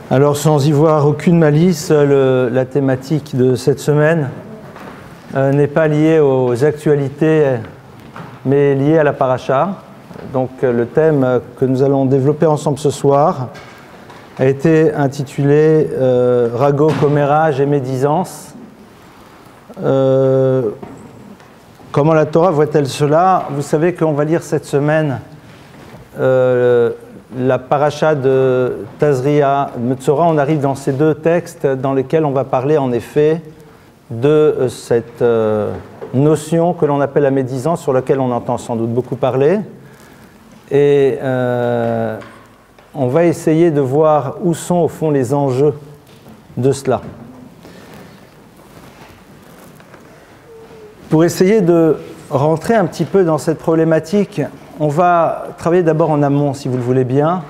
Alors, sans y voir aucune malice, la thématique de cette semaine n'est pas liée aux actualités, mais liée à la paracha. Donc, le thème que nous allons développer ensemble ce soir a été intitulé Ragot, commérage et médisance. Comment la Torah voit-elle cela? Vous savez qu'on va lire cette semaine la paracha de Tazria, Metzora. On arrive dans ces deux textes dans lesquels on va parler en effet de cette notion que l'on appelle la médisance, sur laquelle on entend sans doute beaucoup parler. Et on va essayer de voir où sont au fond les enjeux de cela. Pour essayer de rentrer un petit peu dans cette problématique, on va travailler d'abord en amont, si vous le voulez bien.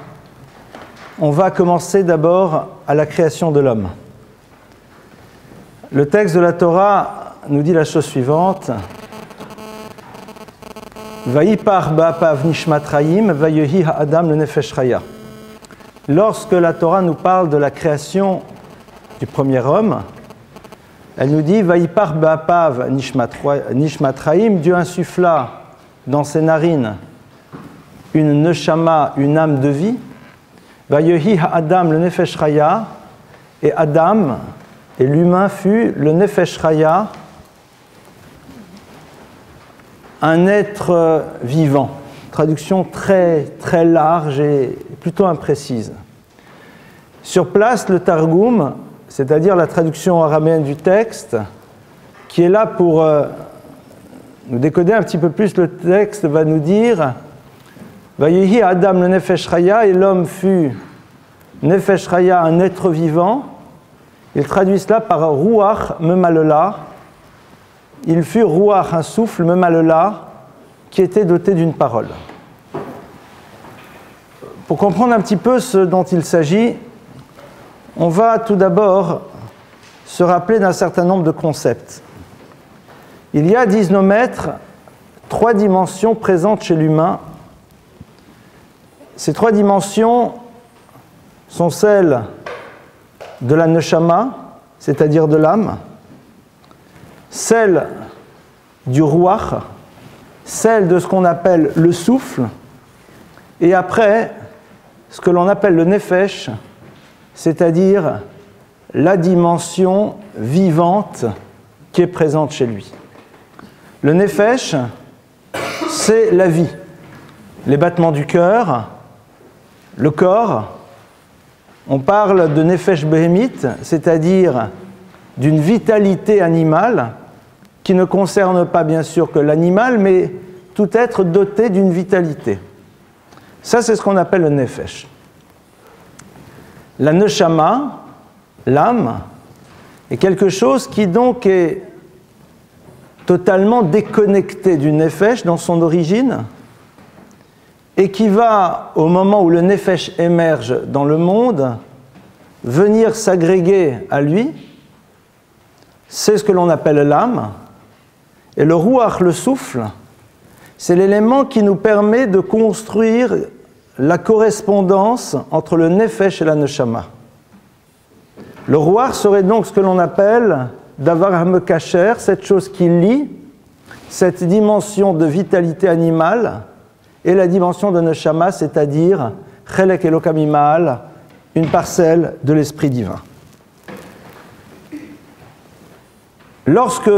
On va commencer d'abord à la création de l'homme. Le texte de la Torah nous dit la chose suivante. Vayipar ba'apav nishmat rayim, vayehi ha'adam le nefesh raya. Lorsque la Torah nous parle de la création du premier homme, elle nous dit Vayipar ba'apav nishmat rayim, Dieu insuffla dans ses narines une neshama, une âme de vie. Vayehi ha'adam le nefesh raya, et Adam, et l'humain fut le nefesh raya, un être vivant. Traduction très, très large et plutôt imprécise. Sur place, le Targum, c'est-à-dire la traduction araméenne du texte, qui est là pour nous décoder un petit peu plus le texte, va nous dire Vayehi Adam le Nefesh Raya, et l'homme fut Nefesh Raya, un être vivant. Il traduit cela par Ruach Memalela. Il fut Ruach, un souffle, Memalela, qui était doté d'une parole. Pour comprendre un petit peu ce dont il s'agit, on va tout d'abord se rappeler d'un certain nombre de concepts. Il y a, disent nos maîtres, 3 dimensions présentes chez l'humain. Ces 3 dimensions sont celles de la neshama, c'est-à-dire de l'âme, celle du ruach, celle de ce qu'on appelle le souffle, et après, ce que l'on appelle le nefesh, c'est-à-dire la dimension vivante qui est présente chez lui. Le nefesh, c'est la vie, les battements du cœur, le corps. On parle de nefesh béhémite, c'est-à-dire d'une vitalité animale qui ne concerne pas bien sûr que l'animal, mais tout être doté d'une vitalité. Ça, c'est ce qu'on appelle le nefesh. La neshama, l'âme, est quelque chose qui donc est totalement déconnecté du nefesh dans son origine et qui va, au moment où le nefesh émerge dans le monde, venir s'agréger à lui. C'est ce que l'on appelle l'âme. Et le ruach, le souffle, c'est l'élément qui nous permet de construire la correspondance entre le nefesh et la neshama. Le ruach serait donc ce que l'on appelle davar hamekacher, cette chose qui lie cette dimension de vitalité animale et la dimension de neshama, c'est-à-dire chelek elokam imal, une parcelle de l'esprit divin. Lorsque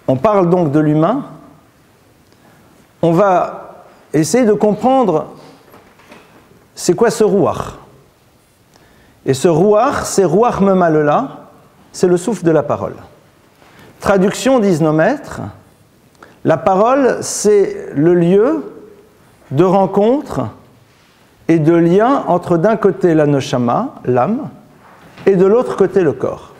on parle donc de l'humain, on va essayer de comprendre c'est quoi ce ruach. Et ce ruach, c'est ruach memalela, c'est le souffle de la parole. Traduction, disent nos maîtres, la parole, c'est le lieu de rencontre et de lien entre d'un côté la neshama, l'âme, et de l'autre côté le corps.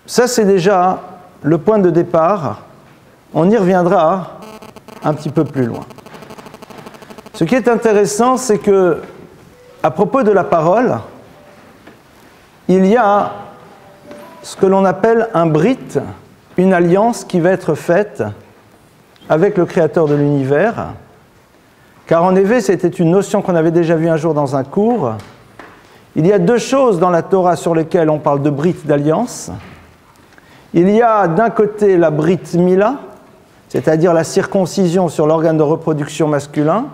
Ça, c'est déjà le point de départ. On y reviendra un petit peu plus loin. Ce qui est intéressant, c'est que, à propos de la parole, il y a ce que l'on appelle un brit, une alliance qui va être faite avec le Créateur de l'univers, car en effet, c'était une notion qu'on avait déjà vue un jour dans un cours. Il y a deux choses dans la Torah sur lesquelles on parle de brit, d'alliance. Il y a d'un côté la brit mila, c'est-à-dire la circoncision sur l'organe de reproduction masculin,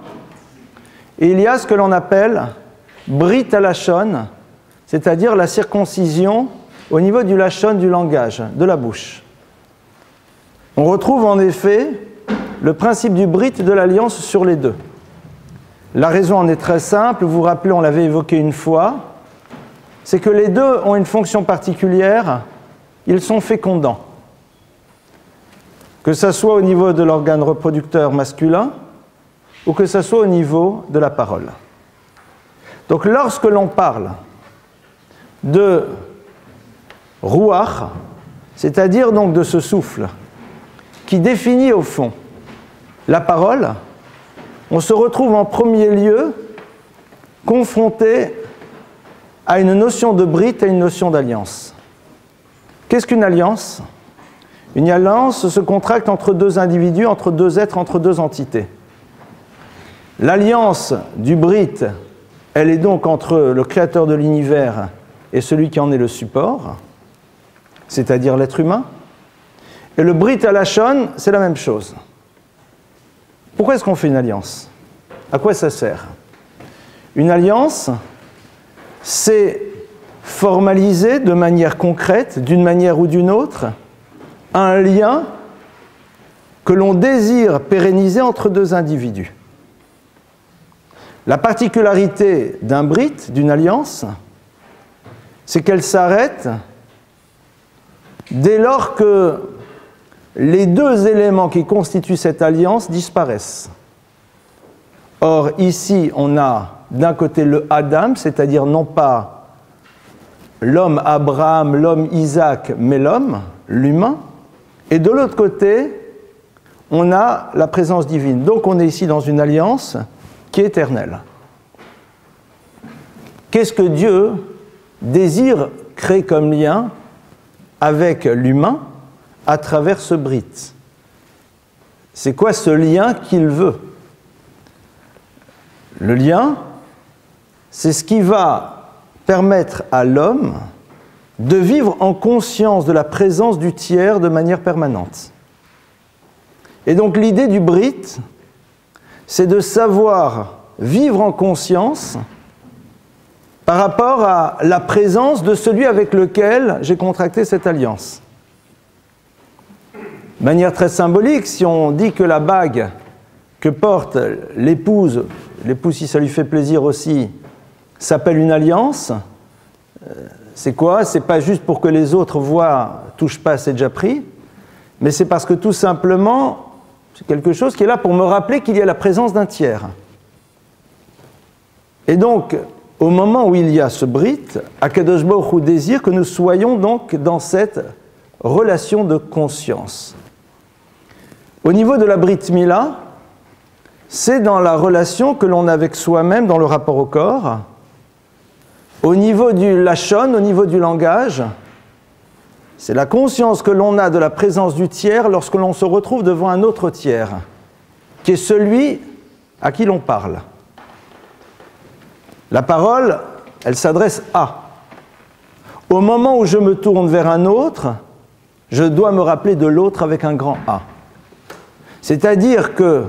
et il y a ce que l'on appelle brit halachon, c'est-à-dire la circoncision au niveau du lachon, du langage, de la bouche. On retrouve en effet le principe du brit de l'alliance sur les deux. La raison en est très simple, vous vous rappelez, on l'avait évoqué une fois, c'est que les deux ont une fonction particulière, ils sont fécondants. Que ce soit au niveau de l'organe reproducteur masculin ou que ce soit au niveau de la parole. Donc lorsque l'on parle de ruach, c'est-à-dire donc de ce souffle qui définit au fond la parole, on se retrouve en premier lieu confronté à une notion de brit et une notion d'alliance. Qu'est-ce qu'une alliance ? Une alliance se contracte entre deux individus, entre deux êtres, entre deux entités. L'alliance du brit, elle est donc entre le créateur de l'univers et celui qui en est le support, c'est-à-dire l'être humain. Et le brit halachon, c'est la même chose. Pourquoi est-ce qu'on fait une alliance ? À quoi ça sert ? Une alliance, c'est formaliser de manière concrète, d'une manière ou d'une autre, un lien que l'on désire pérenniser entre deux individus. La particularité d'un brit, d'une alliance, c'est qu'elle s'arrête dès lors que les deux éléments qui constituent cette alliance disparaissent. Or, ici, on a d'un côté le Adam, c'est-à-dire non pas l'homme Abraham, l'homme Isaac, mais l'homme, l'humain, et de l'autre côté, on a la présence divine. Donc on est ici dans une alliance qui est éternelle. Qu'est-ce que Dieu désire créer comme lien avec l'humain à travers ce brit? C'est quoi ce lien qu'il veut? Le lien, c'est ce qui va permettre à l'homme de vivre en conscience de la présence du tiers de manière permanente. Et donc l'idée du brit, c'est de savoir vivre en conscience par rapport à la présence de celui avec lequel j'ai contracté cette alliance. De manière très symbolique, si on dit que la bague que porte l'épouse si ça lui fait plaisir aussi, s'appelle une alliance, c'est quoi? C'est pas juste pour que les autres voient, touche pas, c'est déjà pris, mais c'est parce que tout simplement, c'est quelque chose qui est là pour me rappeler qu'il y a la présence d'un tiers. Et donc, au moment où il y a ce brit, Akadosh Baruch Hu désire que nous soyons donc dans cette relation de conscience. Au niveau de la Brit Mila, c'est dans la relation que l'on a avec soi-même dans le rapport au corps. Au niveau du lachon, au niveau du langage, c'est la conscience que l'on a de la présence du tiers lorsque l'on se retrouve devant un autre tiers, qui est celui à qui l'on parle. La parole, elle s'adresse à. Au moment où je me tourne vers un autre, je dois me rappeler de l'autre avec un grand A. C'est-à-dire que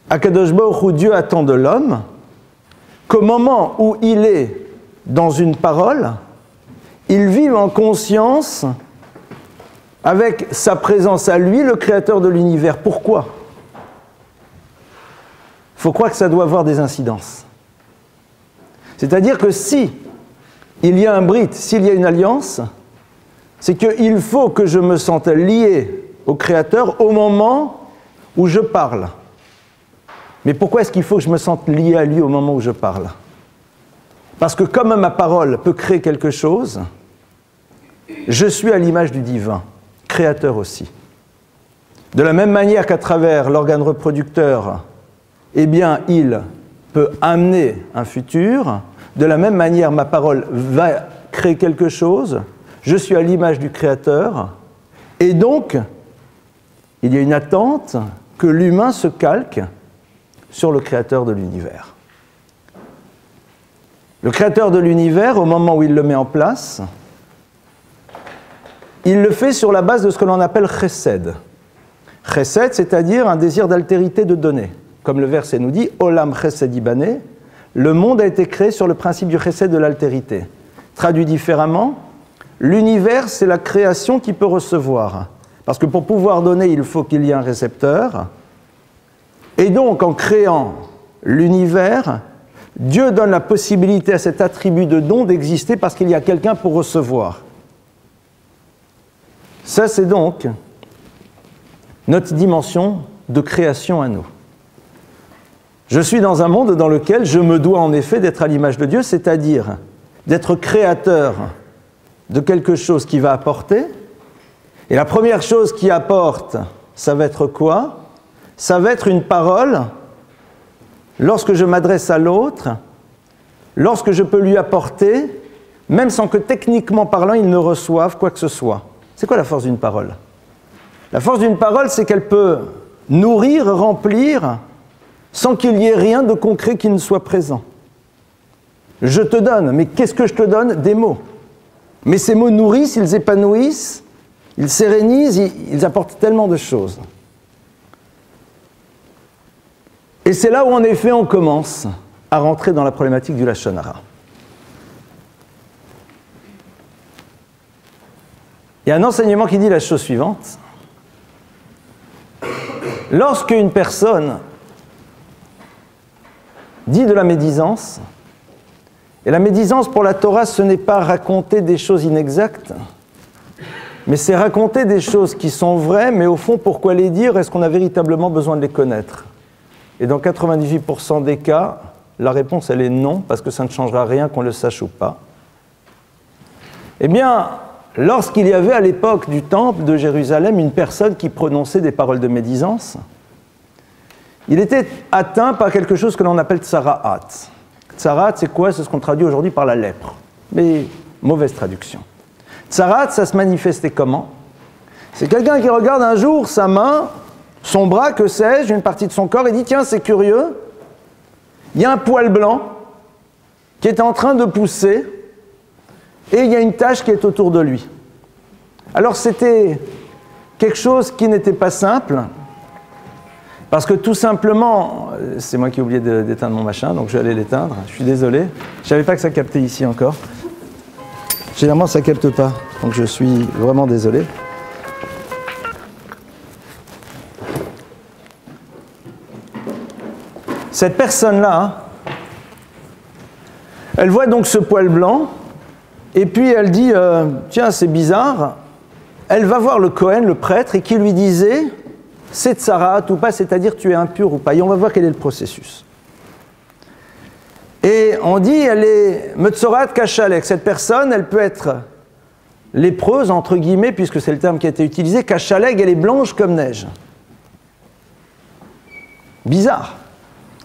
Akadosh Baruch Hu, Dieu attend de l'homme qu'au moment où il est dans une parole, il vive en conscience avec sa présence à lui, le créateur de l'univers. Pourquoi ? Il faut croire que ça doit avoir des incidences. C'est-à-dire que si il y a un brit, s'il y a une alliance, c'est qu'il faut que je me sente lié au créateur au moment où je parle. Mais pourquoi est-ce qu'il faut que je me sente lié à lui au moment où je parle ? Parce que comme ma parole peut créer quelque chose, je suis à l'image du divin, créateur aussi. De la même manière qu'à travers l'organe reproducteur, eh bien, il peut amener un futur, de la même manière, ma parole va créer quelque chose, je suis à l'image du créateur, et donc, il y a une attente que l'humain se calque sur le créateur de l'univers. Le créateur de l'univers, au moment où il le met en place, il le fait sur la base de ce que l'on appelle chesed. Chesed, c'est-à-dire un désir d'altérité de donner. Comme le verset nous dit, Olam chesed ibane, le monde a été créé sur le principe du chesed de l'altérité. Traduit différemment, l'univers, c'est la création qui peut recevoir. Parce que pour pouvoir donner, il faut qu'il y ait un récepteur. Et donc, en créant l'univers, Dieu donne la possibilité à cet attribut de don d'exister parce qu'il y a quelqu'un pour recevoir. Ça, c'est donc notre dimension de création à nous. Je suis dans un monde dans lequel je me dois en effet d'être à l'image de Dieu, c'est-à-dire d'être créateur de quelque chose qui va apporter. Et la première chose qui apporte, ça va être quoi? Ça va être une parole, lorsque je m'adresse à l'autre, lorsque je peux lui apporter, même sans que techniquement parlant, il ne reçoive quoi que ce soit. C'est quoi la force d'une parole? La force d'une parole, c'est qu'elle peut nourrir, remplir, sans qu'il y ait rien de concret qui ne soit présent. Je te donne, mais qu'est-ce que je te donne? Des mots. Mais ces mots nourrissent, ils épanouissent, ils sérénisent, ils apportent tellement de choses. Et c'est là où, en effet, on commence à rentrer dans la problématique du Lachon Hara. Il y a un enseignement qui dit la chose suivante. Lorsque une personne dit de la médisance, et la médisance pour la Torah, ce n'est pas raconter des choses inexactes, mais c'est raconter des choses qui sont vraies, mais au fond, pourquoi les dire? Est-ce qu'on a véritablement besoin de les connaître? Et dans 98% des cas, la réponse, elle est non, parce que ça ne changera rien qu'on le sache ou pas. Eh bien, lorsqu'il y avait à l'époque du temple de Jérusalem une personne qui prononçait des paroles de médisance, il était atteint par quelque chose que l'on appelle tsara'at. Tsara'at, c'est quoi? C'est ce qu'on traduit aujourd'hui par la lèpre. Mais mauvaise traduction. Tsara'at, ça se manifestait comment? C'est quelqu'un qui regarde un jour sa main, son bras, que sais-je, une partie de son corps, et dit « Tiens, c'est curieux, il y a un poil blanc qui est en train de pousser, et il y a une tache qui est autour de lui. » Alors c'était quelque chose qui n'était pas simple, parce que tout simplement, c'est moi qui ai oublié d'éteindre mon machin, donc je vais aller l'éteindre, je suis désolé, je ne savais pas que ça captait ici encore. Généralement ça ne capte pas, donc je suis vraiment désolé. Cette personne-là, elle voit donc ce poil blanc, et puis elle dit tiens, c'est bizarre. Elle va voir le Kohen, le prêtre, et qui lui disait c'est tsara'at ou pas, c'est-à-dire tu es impur ou pas. Et on va voir quel est le processus. Et on dit elle est metzorat kashalek. Cette personne, elle peut être lépreuse, entre guillemets, puisque c'est le terme qui a été utilisé. Kashalek, elle est blanche comme neige. Bizarre.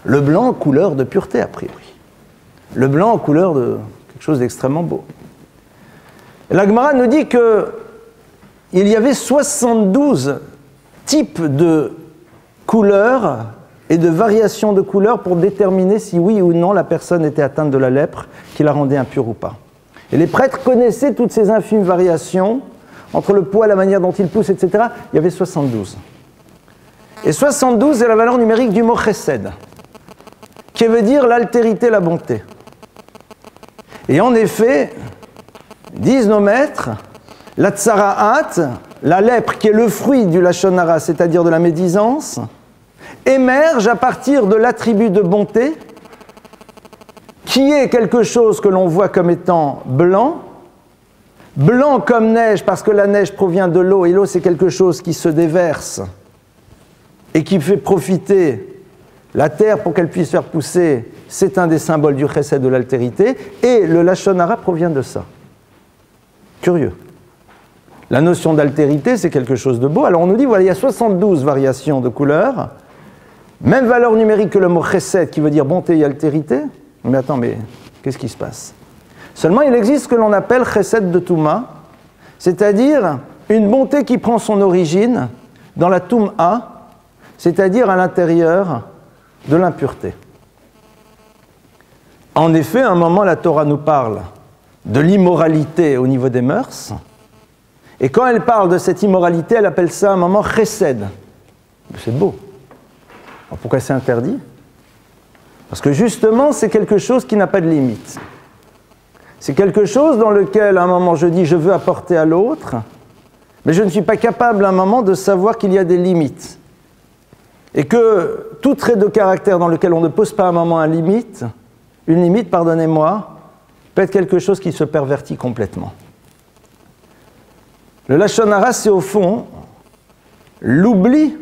Le blanc, couleur de pureté, a priori. Le blanc, couleur de quelque chose d'extrêmement beau. La Gemara nous dit qu'il y avait 72 types de couleurs et de variations de couleurs pour déterminer si oui ou non la personne était atteinte de la lèpre qui la rendait impure ou pas. Et les prêtres connaissaient toutes ces infimes variations entre le poil, la manière dont il pousse, etc. Il y avait 72. Et 72, c'est la valeur numérique du mot chesed, qui veut dire l'altérité, la bonté. Et en effet, disent nos maîtres, la tsara'at, la lèpre qui est le fruit du Lachon Hara, c'est-à-dire de la médisance, émerge à partir de l'attribut de bonté, qui est quelque chose que l'on voit comme étant blanc, blanc comme neige parce que la neige provient de l'eau, et l'eau c'est quelque chose qui se déverse et qui fait profiter la terre pour qu'elle puisse faire pousser, c'est un des symboles du chesed de l'altérité, et le Lachon Hara provient de ça. Curieux. La notion d'altérité, c'est quelque chose de beau. Alors on nous dit, voilà, il y a 72 variations de couleurs, même valeur numérique que le mot chesed, qui veut dire bonté et altérité. Mais attends, mais qu'est-ce qui se passe? Seulement, il existe ce que l'on appelle chesed de Touma, c'est-à-dire une bonté qui prend son origine dans la Toum'a, c'est-à-dire à l'intérieur de l'impureté. En effet, à un moment, la Torah nous parle de l'immoralité au niveau des mœurs, et quand elle parle de cette immoralité, elle appelle ça un moment chesed. C'est beau. Alors pourquoi c'est interdit? Parce que justement, c'est quelque chose qui n'a pas de limite. C'est quelque chose dans lequel, à un moment, je dis je veux apporter à l'autre, mais je ne suis pas capable, à un moment, de savoir qu'il y a des limites. Et que tout trait de caractère dans lequel on ne pose pas à un moment une limite, pardonnez-moi, peut être quelque chose qui se pervertit complètement. Le Lachon Hara, c'est au fond l'oubli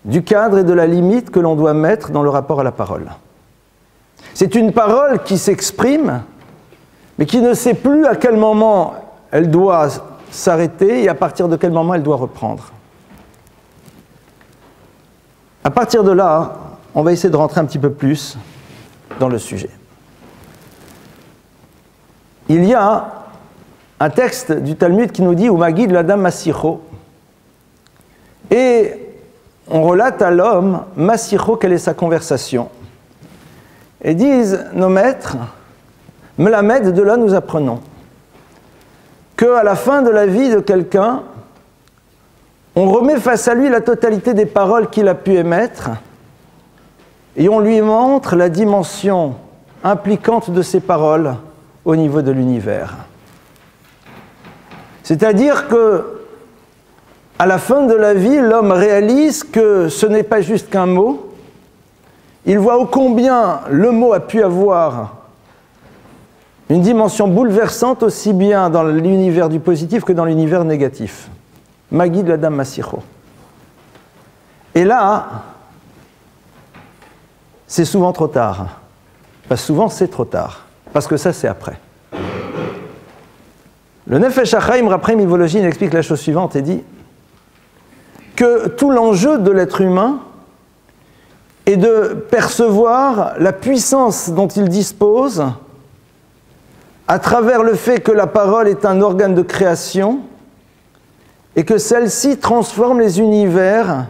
du cadre et de la limite que l'on doit mettre dans le rapport à la parole. C'est une parole qui s'exprime, mais qui ne sait plus à quel moment elle doit s'arrêter et à partir de quel moment elle doit reprendre. À partir de là, on va essayer de rentrer un petit peu plus dans le sujet. Il y a un texte du Talmud qui nous dit « Umagid l'adam masicho » et on relate à l'homme « masicho » quelle est sa conversation. Et disent nos maîtres « Melamed » de là nous apprenons qu'à la fin de la vie de quelqu'un, on remet face à lui la totalité des paroles qu'il a pu émettre et on lui montre la dimension impliquante de ces paroles au niveau de l'univers. C'est-à-dire que, à la fin de la vie, l'homme réalise que ce n'est pas juste qu'un mot, il voit ô combien le mot a pu avoir une dimension bouleversante aussi bien dans l'univers du positif que dans l'univers négatif. Magid l'adam masicho. Et là, c'est souvent trop tard. Pas souvent, c'est trop tard. Parce que ça, c'est après. Le Nefesh HaChaim, Rav Mivolojin, explique la chose suivante et dit que tout l'enjeu de l'être humain est de percevoir la puissance dont il dispose à travers le fait que la parole est un organe de création et que celle-ci transforme les univers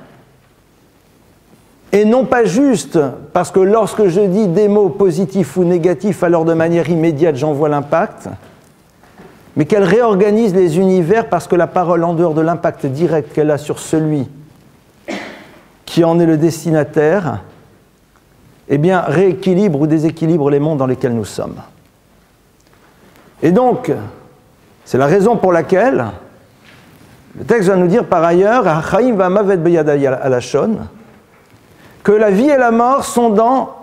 et non pas juste parce que lorsque je dis des mots positifs ou négatifs, alors de manière immédiate j'en vois l'impact, mais qu'elle réorganise les univers parce que la parole, en dehors de l'impact direct qu'elle a sur celui qui en est le destinataire, eh bien, rééquilibre ou déséquilibre les mondes dans lesquels nous sommes. Et donc, c'est la raison pour laquelle le texte va nous dire par ailleurs que la vie et la mort sont dans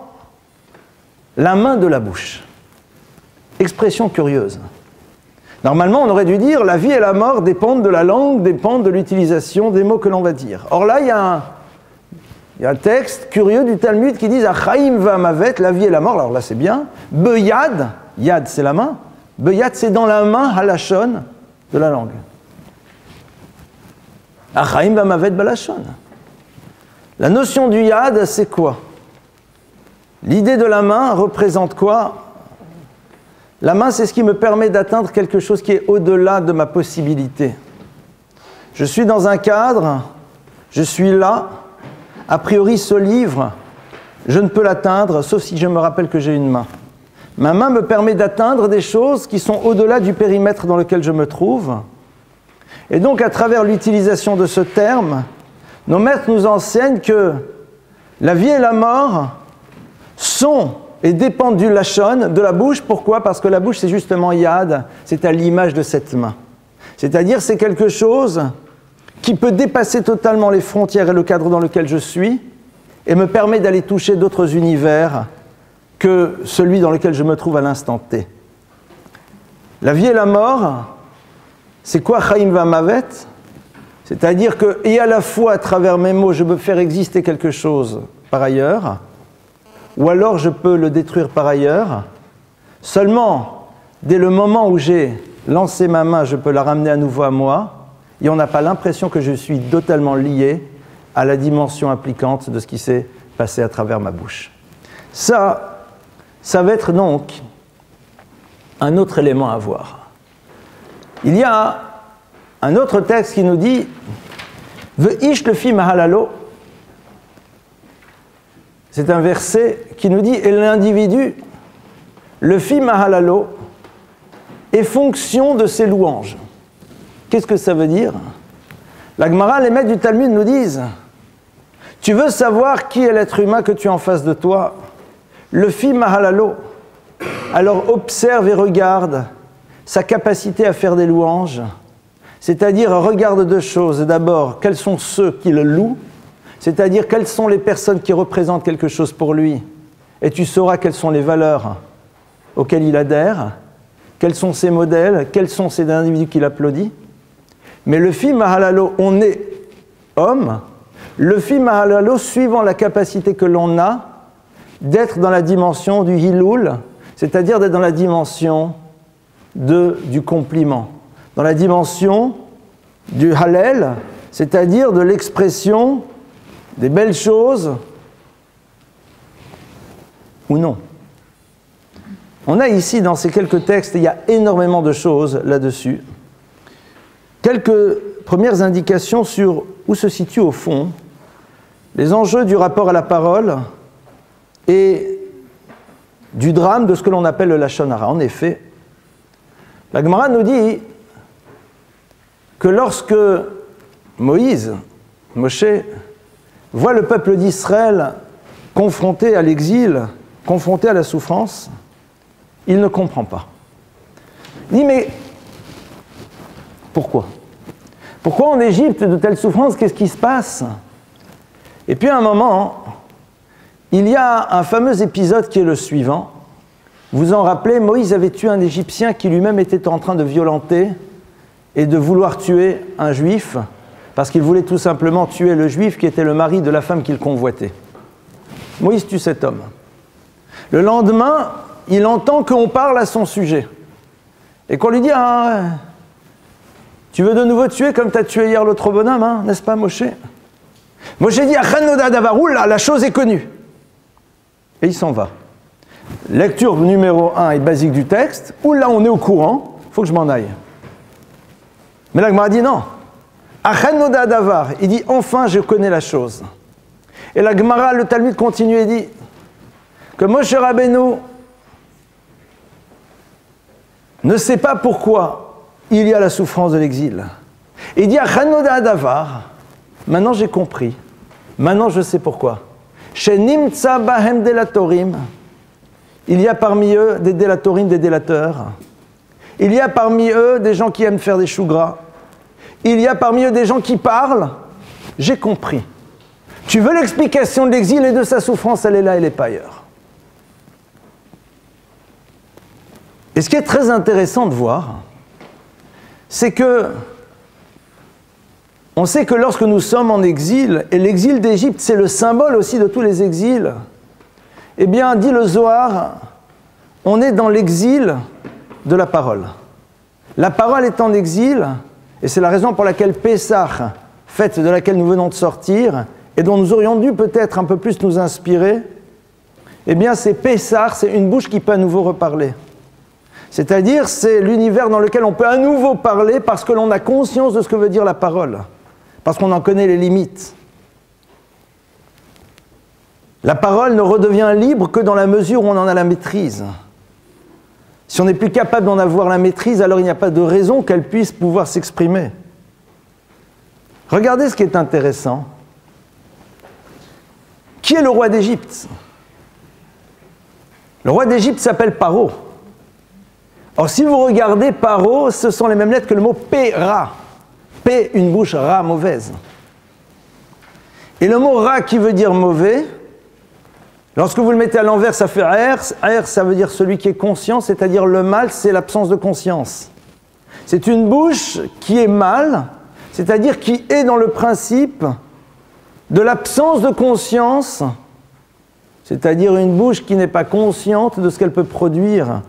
la main de la bouche. Expression curieuse. Normalement, on aurait dû dire la vie et la mort dépendent de la langue, dépendent de l'utilisation des mots que l'on va dire. Or là, il y a un texte curieux du Talmud qui dit Achaim va'amavet, la vie et la mort. Alors là, c'est bien. Beyad, yad, c'est la main. Beyad, c'est dans la main, halachon, de la langue. Achaim va'amavet balachon. La notion du yad, c'est quoi? L'idée de la main représente quoi? La main, c'est ce qui me permet d'atteindre quelque chose qui est au-delà de ma possibilité. Je suis dans un cadre, je suis là, a priori ce livre, je ne peux l'atteindre sauf si je me rappelle que j'ai une main. Ma main me permet d'atteindre des choses qui sont au-delà du périmètre dans lequel je me trouve. Et donc, à travers l'utilisation de ce terme, nos maîtres nous enseignent que la vie et la mort sont et dépendent du lachon, de la bouche. Pourquoi? Parce que la bouche, c'est justement yad, c'est à l'image de cette main. C'est-à-dire, c'est quelque chose qui peut dépasser totalement les frontières et le cadre dans lequel je suis et me permet d'aller toucher d'autres univers que celui dans lequel je me trouve à l'instant T. La vie et la mort, c'est quoi Chaim va'amavet? C'est-à-dire que, et à la fois à travers mes mots, je peux faire exister quelque chose par ailleurs, ou alors je peux le détruire par ailleurs. Seulement, dès le moment où j'ai lancé ma main, je peux la ramener à nouveau à moi, et on n'a pas l'impression que je suis totalement lié à la dimension impliquante de ce qui s'est passé à travers ma bouche. Ça va être donc un autre élément à voir. Il y a un autre texte qui nous dit « Ve'ish lefi mahalalo » c'est un verset qui nous dit « Et l'individu, le fit mahalalo, est fonction de ses louanges. » Qu'est-ce que ça veut dire? La Gemara, les maîtres du Talmud nous disent « Tu veux savoir qui est l'être humain que tu as en face de toi? Le fit mahalalo. Alors observe et regarde sa capacité à faire des louanges. C'est-à-dire, regarde deux choses. D'abord, quels sont ceux qui le louent? C'est-à-dire, quelles sont les personnes qui représentent quelque chose pour lui? Et tu sauras quelles sont les valeurs auxquelles il adhère, quels sont ses modèles, quels sont ces individus qu'il applaudit. Mais le fi mahalalo, on est homme. Le fi mahalalo, suivant la capacité que l'on a d'être dans la dimension du hilul, c'est-à-dire d'être dans la dimension du compliment, dans la dimension du halel, c'est-à-dire de l'expression des belles choses ou non. On a ici, dans ces quelques textes, il y a énormément de choses là-dessus. Quelques premières indications sur où se situent au fond les enjeux du rapport à la parole et du drame de ce que l'on appelle le Lashon Hara. En effet, la Gemara nous dit que lorsque Moïse, Moshe, voit le peuple d'Israël confronté à l'exil, confronté à la souffrance, il ne comprend pas. Il dit, mais pourquoi? Pourquoi en Égypte de telles souffrances? Qu'est-ce qui se passe? Et puis à un moment, il y a un fameux épisode qui est le suivant. Vous en rappelez, Moïse avait tué un Égyptien qui lui-même était en train de violenter et de vouloir tuer un Juif, parce qu'il voulait tout simplement tuer le Juif qui était le mari de la femme qu'il convoitait. Moïse tue cet homme. Le lendemain, il entend qu'on parle à son sujet. Et qu'on lui dit, ah, tu veux de nouveau tuer comme tu as tué hier l'autre bonhomme, hein, n'est-ce pas, Moshe? Moshe dit, la chose est connue. Et il s'en va. Lecture numéro 1 et basique du texte. Là, on est au courant, il faut que je m'en aille. Mais la Gemara dit non. Il dit, enfin, je connais la chose. Et la Gemara, le Talmud continue et dit que Moshe Rabbeinu ne sait pas pourquoi il y a la souffrance de l'exil. Il dit, maintenant j'ai compris. Maintenant je sais pourquoi. Shenimtsa bahem delatorim. Il y a parmi eux des délatorim, des délateurs. Il y a parmi eux des gens qui aiment faire des choux gras. Il y a parmi eux des gens qui parlent. J'ai compris. Tu veux l'explication de l'exil et de sa souffrance, elle est là, elle n'est pas ailleurs. Et ce qui est très intéressant de voir, c'est que on sait que lorsque nous sommes en exil, et l'exil d'Égypte, c'est le symbole aussi de tous les exils, eh bien, dit le Zohar, on est dans l'exil de la parole. La parole est en exil, et c'est la raison pour laquelle Pessah, fête de laquelle nous venons de sortir, et dont nous aurions dû peut-être un peu plus nous inspirer, eh bien, c'est Pessah, c'est une bouche qui peut à nouveau reparler. C'est-à-dire, c'est l'univers dans lequel on peut à nouveau parler parce que l'on a conscience de ce que veut dire la parole. Parce qu'on en connaît les limites. La parole ne redevient libre que dans la mesure où on en a la maîtrise. Si on n'est plus capable d'en avoir la maîtrise, alors il n'y a pas de raison qu'elle puisse pouvoir s'exprimer. Regardez ce qui est intéressant. Qui est le roi d'Égypte? Le roi d'Égypte s'appelle Paro. Or, si vous regardez Paro, ce sont les mêmes lettres que le mot P-Ra. P, une bouche, Ra, mauvaise. Et le mot Ra qui veut dire mauvais, lorsque vous le mettez à l'envers, ça fait R. R, ça veut dire celui qui est conscient, c'est-à-dire le mal, c'est l'absence de conscience. C'est une bouche qui est mal, c'est-à-dire qui est dans le principe de l'absence de conscience, c'est-à-dire une bouche qui n'est pas consciente de ce qu'elle peut produire.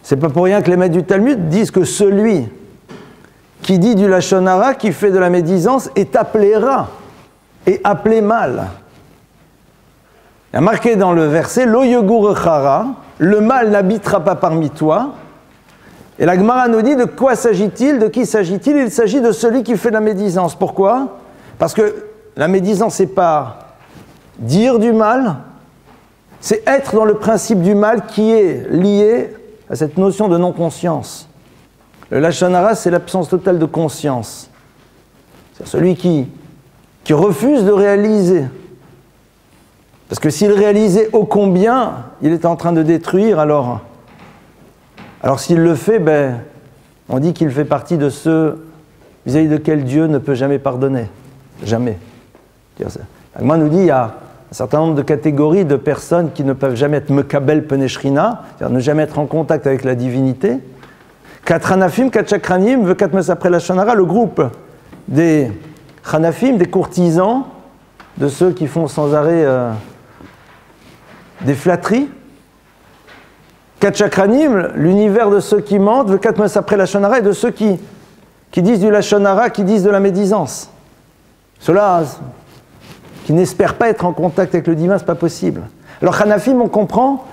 C'est pas pour rien que les maîtres du Talmud disent que celui qui dit du Lashon Hara, qui fait de la médisance, est appelé Ra, et appelé mal. Il y a marqué dans le verset, Lo yogur chara, le mal n'habitera pas parmi toi. Et la Gemara nous dit de quoi s'agit-il, de qui s'agit-il? Il s'agit de celui qui fait de la médisance. Pourquoi? Parce que la médisance, c'est pas dire du mal, c'est être dans le principe du mal qui est lié à cette notion de non-conscience. Le lachon hara, c'est l'absence totale de conscience. C'est celui qui refuse de réaliser. Parce que s'il réalisait ô combien il est en train de détruire, alors s'il le fait, on dit qu'il fait partie de ceux vis-à-vis de quel Dieu ne peut jamais pardonner. Jamais. Agma nous dit qu'il y a un certain nombre de catégories de personnes qui ne peuvent jamais être mekabel penechrina, c'est-à-dire ne jamais être en contact avec la divinité. Katranafim, Katchakranim, Vekatmes après la Shonara, le groupe des Chanafim, des courtisans, de ceux qui font sans arrêt des flatteries. Katchakranim, l'univers de ceux qui mentent, Vekatmes après la Shonara, et de ceux qui disent du lachon hara, qui disent de la médisance. Ceux-là qui n'espèrent pas être en contact avec le divin, c'est pas possible. Alors Chanafim, on comprend.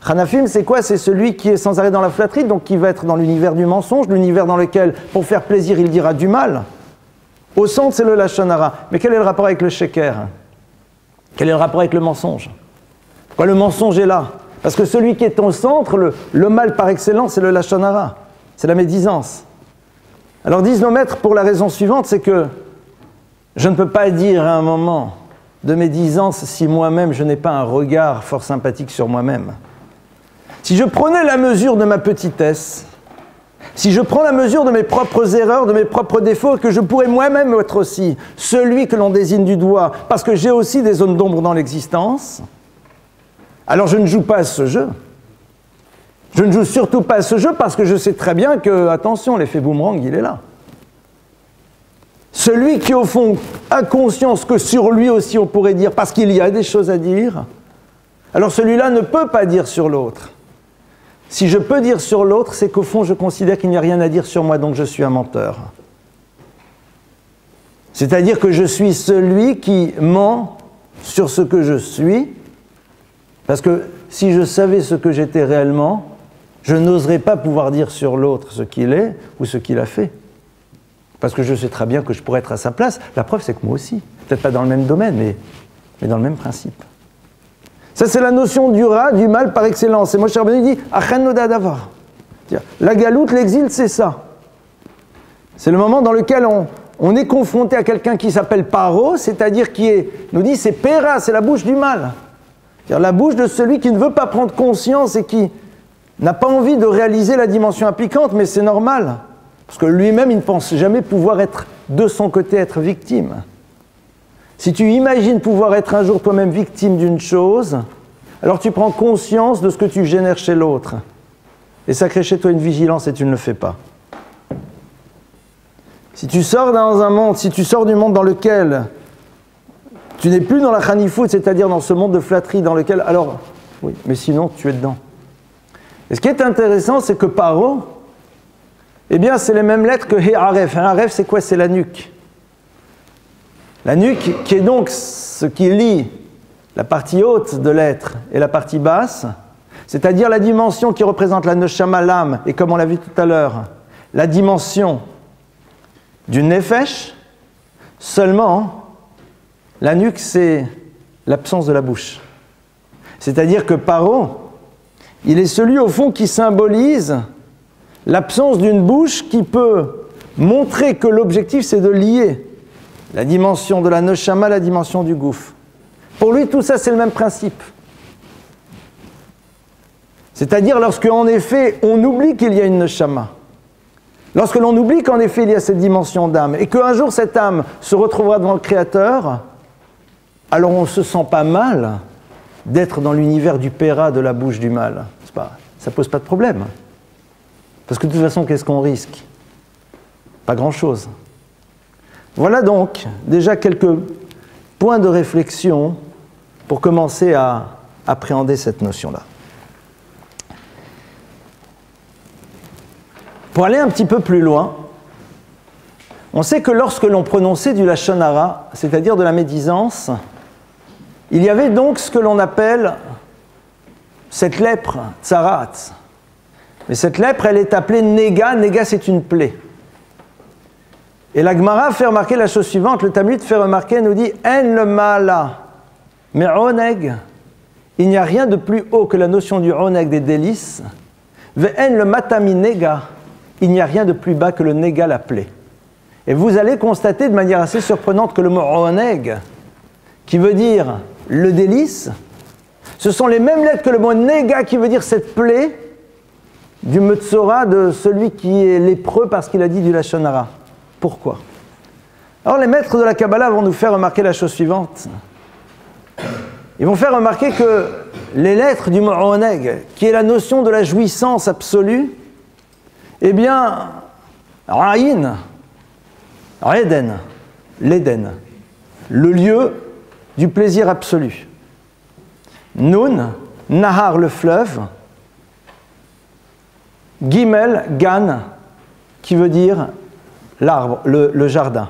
Chanafim, c'est quoi? C'est celui qui est sans arrêt dans la flatterie, donc qui va être dans l'univers du mensonge, l'univers dans lequel, pour faire plaisir, il dira du mal. Au centre, c'est le lachon hara. Mais quel est le rapport avec le sheker? Quel est le rapport avec le mensonge? Pourquoi le mensonge est là? Parce que celui qui est au centre, le mal par excellence, c'est le lachon hara. C'est la médisance. Alors disent nos maîtres pour la raison suivante, c'est que je ne peux pas dire à un moment de médisance si moi-même je n'ai pas un regard fort sympathique sur moi-même. Si je prenais la mesure de ma petitesse, si je prends la mesure de mes propres erreurs, de mes propres défauts, que je pourrais moi-même être aussi celui que l'on désigne du doigt, parce que j'ai aussi des zones d'ombre dans l'existence, alors je ne joue pas à ce jeu. Je ne joue surtout pas à ce jeu parce que je sais très bien que, attention, l'effet boomerang, il est là. Celui qui, au fond, a conscience que sur lui aussi on pourrait dire, parce qu'il y a des choses à dire, alors celui-là ne peut pas dire sur l'autre. Si je peux dire sur l'autre, c'est qu'au fond, je considère qu'il n'y a rien à dire sur moi, donc je suis un menteur. C'est-à-dire que je suis celui qui ment sur ce que je suis, parce que si je savais ce que j'étais réellement, je n'oserais pas pouvoir dire sur l'autre ce qu'il est ou ce qu'il a fait. Parce que je sais très bien que je pourrais être à sa place. La preuve, c'est que moi aussi. Peut-être pas dans le même domaine, mais dans le même principe. Ça, c'est la notion du ra, du mal par excellence. Et Moshe Rabbeinu dit « Achen noda davar ». La galoute, l'exil, c'est ça. C'est le moment dans lequel on est confronté à quelqu'un qui s'appelle paro, c'est-à-dire nous dit c'est péra, c'est la bouche du mal. C'est-à-dire la bouche de celui qui ne veut pas prendre conscience et qui n'a pas envie de réaliser la dimension impliquante, mais c'est normal. Parce que lui-même, il ne pense jamais pouvoir être, de son côté, être victime. Si tu imagines pouvoir être un jour toi-même victime d'une chose, alors tu prends conscience de ce que tu génères chez l'autre. Et ça crée chez toi une vigilance et tu ne le fais pas. Si tu sors dans un monde, si tu sors du monde dans lequel tu n'es plus dans la chanifout, c'est-à-dire dans ce monde de flatterie dans lequel... Alors, oui, mais sinon, tu es dedans. Et ce qui est intéressant, c'est que paro, eh bien, c'est les mêmes lettres que He'aref. He'aref, c'est quoi? C'est la nuque. La nuque, qui est donc ce qui lie la partie haute de l'être et la partie basse, c'est-à-dire la dimension qui représente la neshama, l'âme, et comme on l'a vu tout à l'heure, la dimension du nefesh. Seulement, la nuque, c'est l'absence de la bouche. C'est-à-dire que paro, il est celui, au fond, qui symbolise l'absence d'une bouche qui peut montrer que l'objectif, c'est de lier la dimension de la neshama à la dimension du gouffre. Pour lui, tout ça, c'est le même principe. C'est-à-dire lorsque, en effet, on oublie qu'il y a une neshama. Lorsque l'on oublie qu'en effet, il y a cette dimension d'âme, et qu'un jour, cette âme se retrouvera devant le Créateur, alors on ne se sent pas mal d'être dans l'univers du péra, de la bouche du mal. Ça ne pose pas de problème. Parce que de toute façon, qu'est-ce qu'on risque? Pas grand-chose. Voilà donc déjà quelques points de réflexion pour commencer à appréhender cette notion-là. Pour aller un petit peu plus loin, on sait que lorsque l'on prononçait du lachon hara, c'est-à-dire de la médisance, il y avait donc ce que l'on appelle cette lèpre, tsarat. Mais cette lèpre, elle est appelée néga. Néga, c'est une plaie. Et la Gemara fait remarquer la chose suivante, le Talmud fait remarquer, nous dit « En le mala Mais oneg, il n'y a rien de plus haut que la notion du oneg des délices. Ve'en le matami nega, il n'y a rien de plus bas que le nega, la plaie. Et vous allez constater de manière assez surprenante que le mot oneg, qui veut dire le délice, ce sont les mêmes lettres que le mot nega qui veut dire cette plaie du Metzora, de celui qui est lépreux parce qu'il a dit du Lashon Hara. Pourquoi? Alors les maîtres de la Kabbalah vont nous faire remarquer la chose suivante. Ils vont faire remarquer que les lettres du mot oneg, qui est la notion de la jouissance absolue, eh bien, Ra'in, Eden, l'Éden, le lieu du plaisir absolu. Nun, Nahar, le fleuve. Gimel, Gan, qui veut dire l'arbre, le jardin.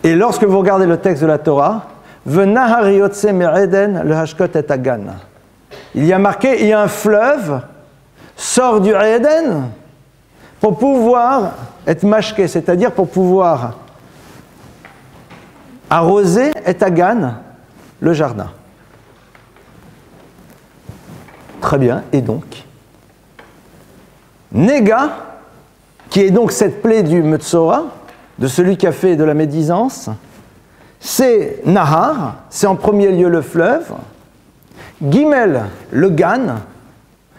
Et lorsque vous regardez le texte de la Torah, Venahar yotse me'eden le hashkot et agan. Il y a marqué, il y a un fleuve, sort du Eden pour pouvoir être mashké, c'est-à-dire pour pouvoir arroser et agan, le jardin. Très bien, et donc Nega, qui est donc cette plaie du Metzora, de celui qui a fait de la médisance, c'est Nahar, c'est en premier lieu le fleuve, Gimel, le Gan,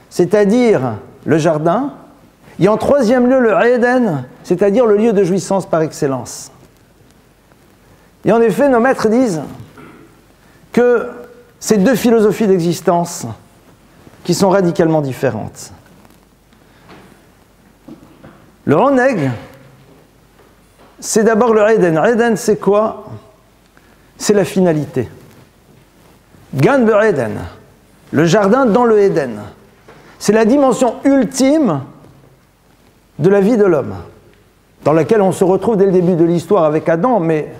c'est-à-dire le jardin, et en troisième lieu le Eden, c'est-à-dire le lieu de jouissance par excellence. Et en effet, nos maîtres disent que ces deux philosophies d'existence qui sont radicalement différentes. Le oneg, c'est d'abord le Eden. Eden, c'est quoi? C'est la finalité. Gan be Eden, le jardin dans le Eden. C'est la dimension ultime de la vie de l'homme, dans laquelle on se retrouve dès le début de l'histoire avec Adam, mais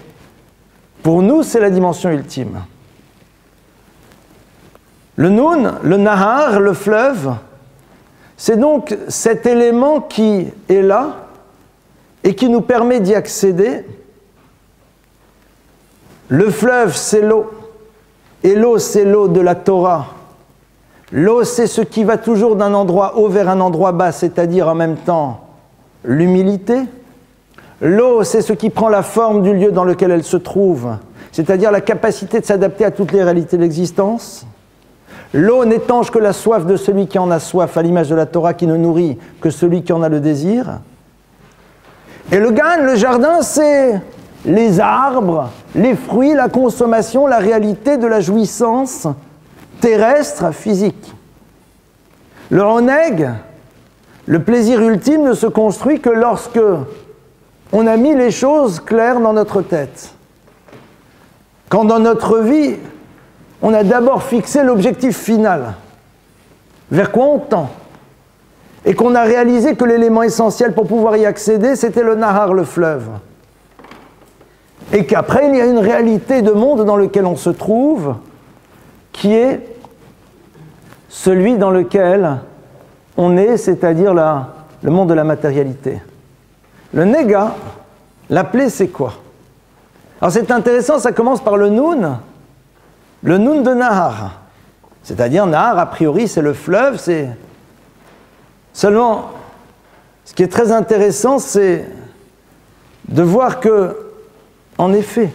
pour nous, c'est la dimension ultime. Le Nun, le Nahar, le fleuve, c'est donc cet élément qui est là et qui nous permet d'y accéder. Le fleuve, c'est l'eau. Et l'eau, c'est l'eau de la Torah. L'eau, c'est ce qui va toujours d'un endroit haut vers un endroit bas, c'est-à-dire en même temps l'humilité. L'eau, c'est ce qui prend la forme du lieu dans lequel elle se trouve, c'est-à-dire la capacité de s'adapter à toutes les réalités de l'existence. L'eau n'étanche que la soif de celui qui en a soif, à l'image de la Torah qui ne nourrit que celui qui en a le désir. Et le Gan, le jardin, c'est les arbres, les fruits, la consommation, la réalité de la jouissance terrestre, physique. Le oneg, le plaisir ultime, ne se construit que lorsque on a mis les choses claires dans notre tête. Quand dans notre vie, on a d'abord fixé l'objectif final, vers quoi on tend, et qu'on a réalisé que l'élément essentiel pour pouvoir y accéder, c'était le Nahar, le fleuve. Et qu'après, il y a une réalité de monde dans lequel on se trouve, qui est celui dans lequel on est, c'est-à-dire le monde de la matérialité. Le Nega, la plaie, c'est quoi? Alors c'est intéressant, ça commence par le Nun de Nahar. C'est-à-dire, Nahar, a priori, c'est le fleuve, c'est... Seulement, ce qui est très intéressant, c'est de voir que, en effet,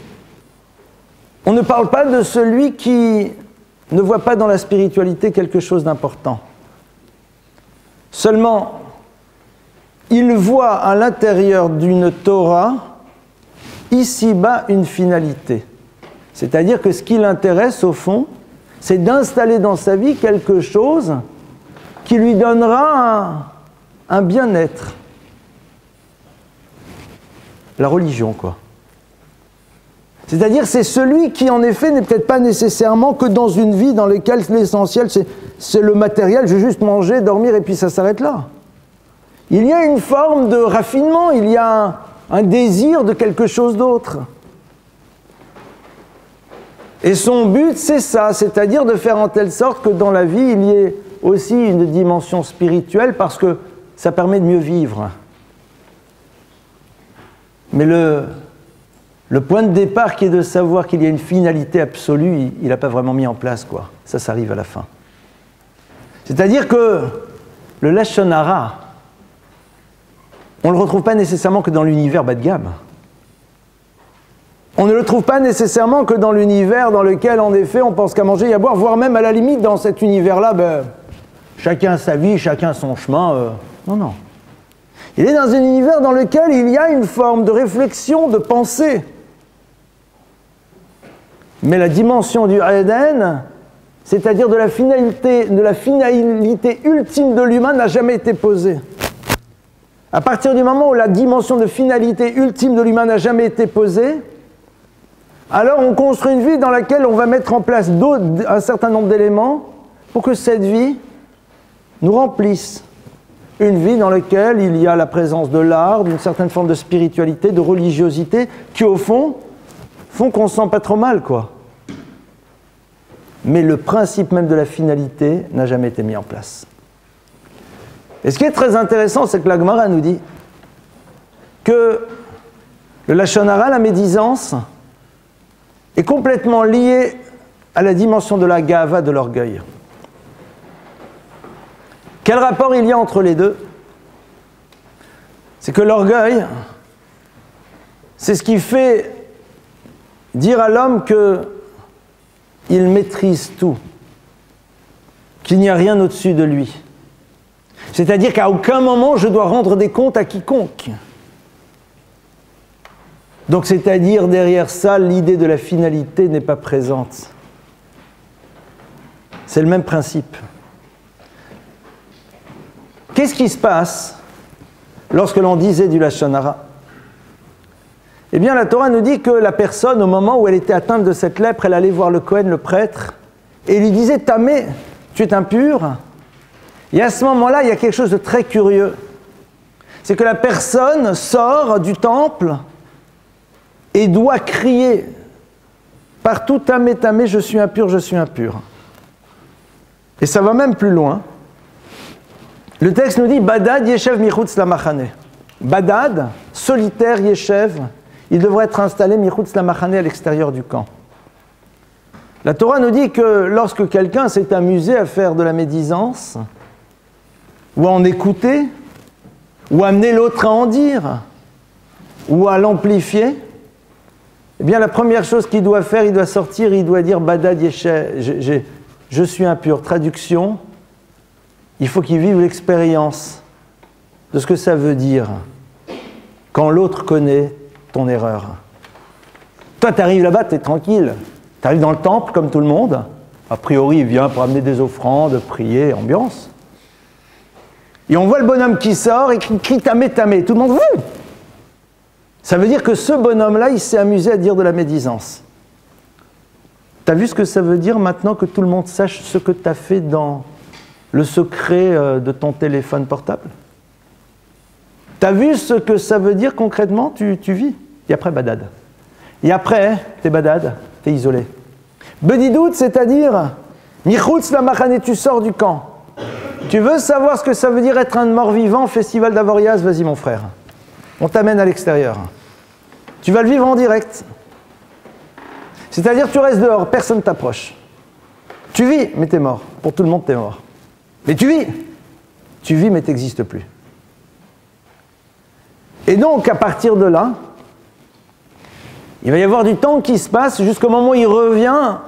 on ne parle pas de celui qui ne voit pas dans la spiritualité quelque chose d'important. Seulement, il voit à l'intérieur d'une Torah, ici-bas, une finalité. C'est-à-dire que ce qui l'intéresse, au fond, c'est d'installer dans sa vie quelque chose qui lui donnera un bien-être. La religion, quoi. C'est-à-dire, c'est celui qui, en effet, n'est peut-être pas nécessairement que dans une vie dans laquelle l'essentiel, c'est le matériel, je vais juste manger, dormir, et puis ça s'arrête là. Il y a une forme de raffinement, il y a un désir de quelque chose d'autre. Et son but, c'est ça, c'est-à-dire de faire en telle sorte que dans la vie, il y ait aussi une dimension spirituelle, parce que ça permet de mieux vivre. Mais le le point de départ qui est de savoir qu'il y a une finalité absolue, il n'a pas vraiment mis en place, quoi. Ça arrive à la fin. C'est-à-dire que le Lashon Hara, on ne le retrouve pas nécessairement que dans l'univers bas de gamme. On ne le trouve pas nécessairement que dans l'univers dans lequel, en effet, on pense qu'à manger et à boire, voire même à la limite, dans cet univers-là, chacun sa vie, chacun son chemin. Non, non. Il est dans un univers dans lequel il y a une forme de réflexion, de pensée. Mais la dimension du Eden, c'est-à-dire de la finalité ultime de l'humain, n'a jamais été posée. À partir du moment où la dimension de finalité ultime de l'humain n'a jamais été posée, alors on construit une vie dans laquelle on va mettre en place un certain nombre d'éléments pour que cette vie nous remplisse. Une vie dans laquelle il y a la présence de l'art, d'une certaine forme de spiritualité, de religiosité, qui au fond, font qu'on ne se sent pas trop mal, quoi. Mais le principe même de la finalité n'a jamais été mis en place. Et ce qui est très intéressant, c'est que la Gemara nous dit que le Lashon Hara, la médisance, est complètement lié à la dimension de la gava, de l'orgueil. Quel rapport il y a entre les deux? C'est que l'orgueil, c'est ce qui fait dire à l'homme qu'il maîtrise tout, qu'il n'y a rien au-dessus de lui. C'est-à-dire qu'à aucun moment je dois rendre des comptes à quiconque. Donc c'est-à-dire derrière ça, l'idée de la finalité n'est pas présente. C'est le même principe. Qu'est-ce qui se passe lorsque l'on disait du Lashon Hara? Eh bien, la Torah nous dit que la personne, au moment où elle était atteinte de cette lèpre, elle allait voir le Kohen, le prêtre, et lui disait « Tamé, tu es impur ». Et à ce moment-là, il y a quelque chose de très curieux. C'est que la personne sort du temple et doit crier partout « Tamé, Tamé, je suis impur, je suis impur ». Et ça va même plus loin. Le texte nous dit « Badad yeshev michutz lamachane ». Badad, solitaire, yeshev, il devrait être installé michutz lamachane, à l'extérieur du camp. La Torah nous dit que lorsque quelqu'un s'est amusé à faire de la médisance, ou à en écouter, ou à amener l'autre à en dire, ou à l'amplifier, eh bien la première chose qu'il doit faire, il doit sortir, il doit dire « Badad yeshev », je suis impur. Traduction, il faut qu'il vive l'expérience de ce que ça veut dire quand l'autre connaît ton erreur. Toi, tu arrives là-bas, tu es tranquille. Tu arrives dans le temple comme tout le monde. A priori, il vient pour amener des offrandes, prier, ambiance. Et on voit le bonhomme qui sort et qui crie « Tamé, Tamé ». Tout le monde « Ouh !» Ça veut dire que ce bonhomme-là, il s'est amusé à dire de la médisance. Tu as vu ce que ça veut dire maintenant que tout le monde sache ce que tu as fait dans le secret de ton téléphone portable? Tu as vu ce que ça veut dire concrètement? Tu vis. Et après, badad. Et après, t'es badad, t'es isolé. Bedidout, c'est-à-dire, michutz lamachane, tu sors du camp. Tu veux savoir ce que ça veut dire être un mort-vivant, festival d'Avoriaz? Vas-y, mon frère. On t'amène à l'extérieur. Tu vas le vivre en direct. C'est-à-dire, tu restes dehors, personne ne t'approche. Tu vis, mais t'es mort. Pour tout le monde, t'es mort. Mais tu vis. Tu vis, mais t'existes plus. Et donc, à partir de là, il va y avoir du temps qui se passe jusqu'au moment où il revient,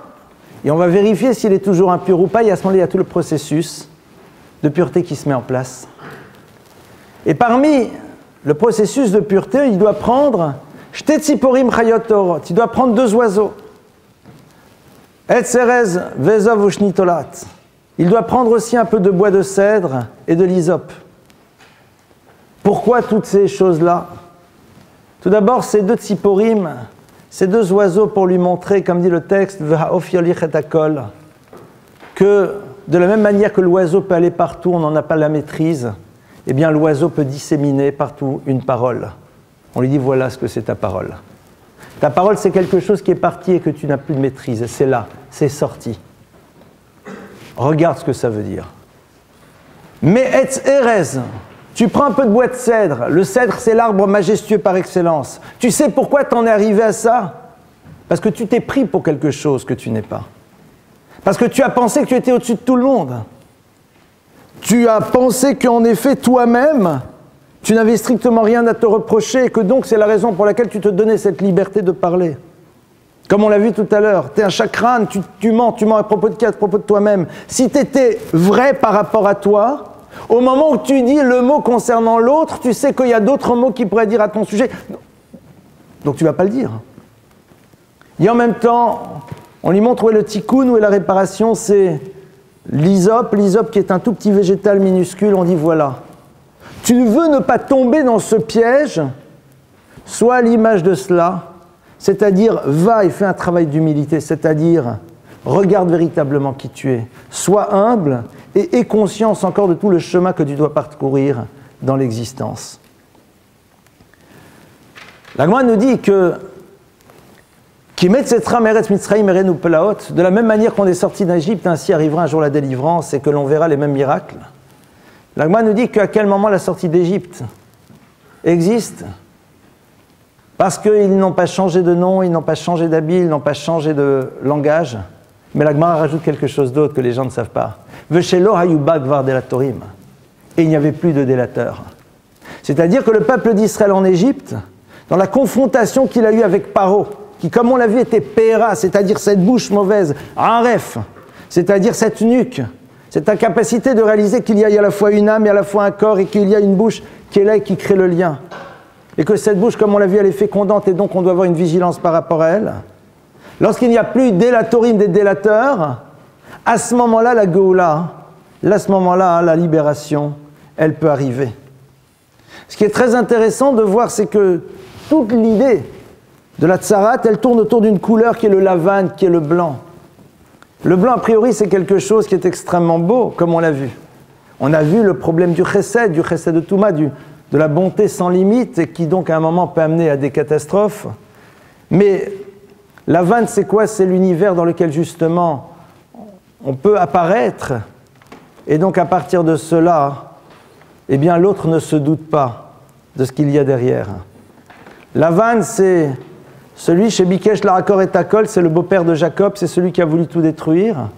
et on va vérifier s'il est toujours impur ou pas, et à ce moment-là, il y a tout le processus de pureté qui se met en place. Et parmi le processus de pureté, il doit prendre Shte tziporim chayot torot, il doit prendre 2 oiseaux. Et serez vezov ushnitolat. Il doit prendre aussi un peu de bois de cèdre et de l'hysope. Pourquoi toutes ces choses-là? Tout d'abord, ces 2 tziporim, ces 2 oiseaux pour lui montrer, comme dit le texte, que de la même manière que l'oiseau peut aller partout, on n'en a pas la maîtrise, eh bien l'oiseau peut disséminer partout une parole. On lui dit voilà ce que c'est ta parole. Ta parole, c'est quelque chose qui est parti et que tu n'as plus de maîtrise. C'est là, c'est sorti. Regarde ce que ça veut dire. Mais etz erez, Tu prends un peu de bois de cèdre. Le cèdre, c'est l'arbre majestueux par excellence. Tu sais pourquoi tu en es arrivé à ça? Parce que tu t'es pris pour quelque chose que tu n'es pas. Parce que tu as pensé que tu étais au-dessus de tout le monde. Tu as pensé qu'en effet, toi-même, tu n'avais strictement rien à te reprocher et que donc c'est la raison pour laquelle tu te donnais cette liberté de parler. Comme on l'a vu tout à l'heure, tu es un chakrane, tu mens à propos de qui? À propos de toi-même. Si tu étais vrai par rapport à toi, au moment où tu dis le mot concernant l'autre, tu sais qu'il y a d'autres mots qui pourraient dire à ton sujet. Donc tu ne vas pas le dire. Et en même temps, on lui montre où est le tikkun, où est la réparation, c'est l'hysope. L'hysope qui est un tout petit végétal minuscule, on dit voilà. Tu veux ne pas tomber dans ce piège, sois à l'image de cela, c'est-à-dire va et fais un travail d'humilité, c'est-à-dire regarde véritablement qui tu es, sois humble et aie conscience encore de tout le chemin que tu dois parcourir dans l'existence. La Gemara nous dit que de la même manière qu'on est sorti d'Égypte, ainsi arrivera un jour la délivrance et que l'on verra les mêmes miracles. La Gemara nous dit qu'à quel moment la sortie d'Égypte existe? Parce qu'ils n'ont pas changé de nom, ils n'ont pas changé d'habit, ils n'ont pas changé de langage. Mais la Gemara rajoute quelque chose d'autre que les gens ne savent pas. Veshelo hayuba gvar delatorim. Et il n'y avait plus de délateurs. C'est-à-dire que le peuple d'Israël en Égypte, dans la confrontation qu'il a eue avec Paro, qui, comme on l'a vu, était Péra, c'est-à-dire cette bouche mauvaise, Aref, c'est-à-dire cette nuque, cette incapacité de réaliser qu'il y a à la fois une âme et à la fois un corps et qu'il y a une bouche qui est là et qui crée le lien. Et que cette bouche, comme on l'a vu, elle est fécondante et donc on doit avoir une vigilance par rapport à elle. Lorsqu'il n'y a plus délatorim des délateurs, à ce moment-là, la Géoula, à ce moment-là, la libération, elle peut arriver. Ce qui est très intéressant de voir, c'est que toute l'idée de la tsarat, elle tourne autour d'une couleur qui est le lavane, qui est le blanc. Le blanc, a priori, c'est quelque chose qui est extrêmement beau, comme on l'a vu. On a vu le problème du chesed de Touma, de la bonté sans limite, et qui donc à un moment peut amener à des catastrophes. Mais lavane, c'est quoi? C'est l'univers dans lequel justement on peut apparaître, et donc à partir de cela, eh bien l'autre ne se doute pas de ce qu'il y a derrière. Lavan, c'est celui chez Bikesh, Larakor et Takol, c'est le beau-père de Jacob, c'est celui qui a voulu tout détruire.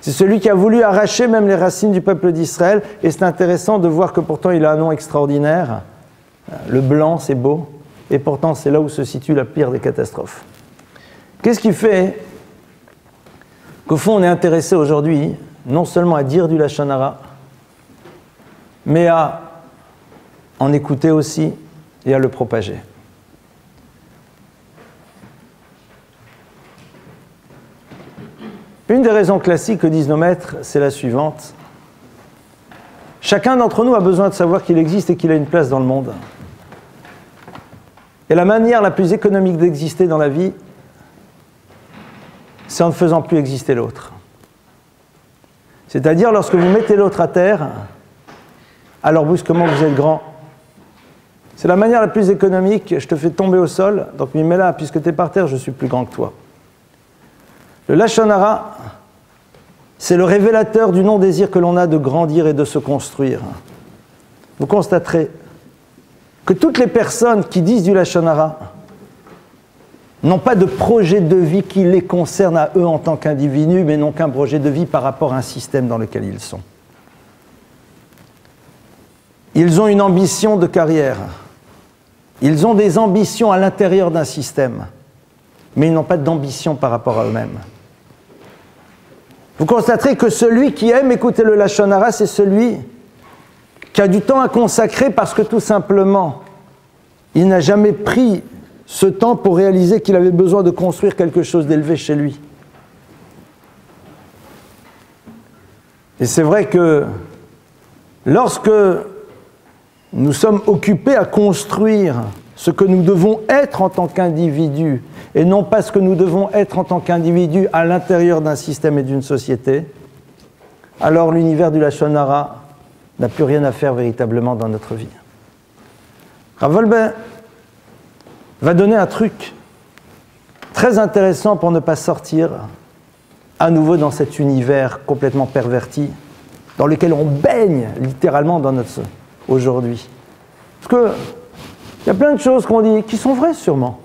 C'est celui qui a voulu arracher même les racines du peuple d'Israël. Et c'est intéressant de voir que pourtant il a un nom extraordinaire. Le blanc, c'est beau. Et pourtant, c'est là où se situe la pire des catastrophes. Qu'est-ce qui fait qu'au fond, on est intéressé aujourd'hui, non seulement à dire du Lachon Hara, mais à en écouter aussi et à le propager? Une des raisons classiques que disent nos maîtres, c'est la suivante. Chacun d'entre nous a besoin de savoir qu'il existe et qu'il a une place dans le monde. Et la manière la plus économique d'exister dans la vie, c'est en ne faisant plus exister l'autre. C'est-à-dire, lorsque vous mettez l'autre à terre, alors brusquement vous êtes grand. C'est la manière la plus économique, je te fais tomber au sol, donc mais là, puisque tu es par terre, je suis plus grand que toi. Le Lachon Hara, c'est le révélateur du non-désir que l'on a de grandir et de se construire. Vous constaterez que toutes les personnes qui disent du Lachon Hara n'ont pas de projet de vie qui les concerne à eux en tant qu'individus, mais n'ont qu'un projet de vie par rapport à un système dans lequel ils sont. Ils ont une ambition de carrière. Ils ont des ambitions à l'intérieur d'un système, mais ils n'ont pas d'ambition par rapport à eux-mêmes. Vous constaterez que celui qui aime écouter le Lachon Hara, c'est celui qui a du temps à consacrer parce que tout simplement, il n'a jamais pris ce temps pour réaliser qu'il avait besoin de construire quelque chose d'élevé chez lui. Et c'est vrai que lorsque nous sommes occupés à construire ce que nous devons être en tant qu'individus, et non pas ce que nous devons être en tant qu'individus à l'intérieur d'un système et d'une société, alors l'univers du Lachon Hara n'a plus rien à faire véritablement dans notre vie. Rav Wolbe va donner un truc très intéressant pour ne pas sortir à nouveau dans cet univers complètement perverti, dans lequel on baigne littéralement dans notre aujourd'hui? Parce que il y a plein de choses qu'on dit qui sont vraies sûrement.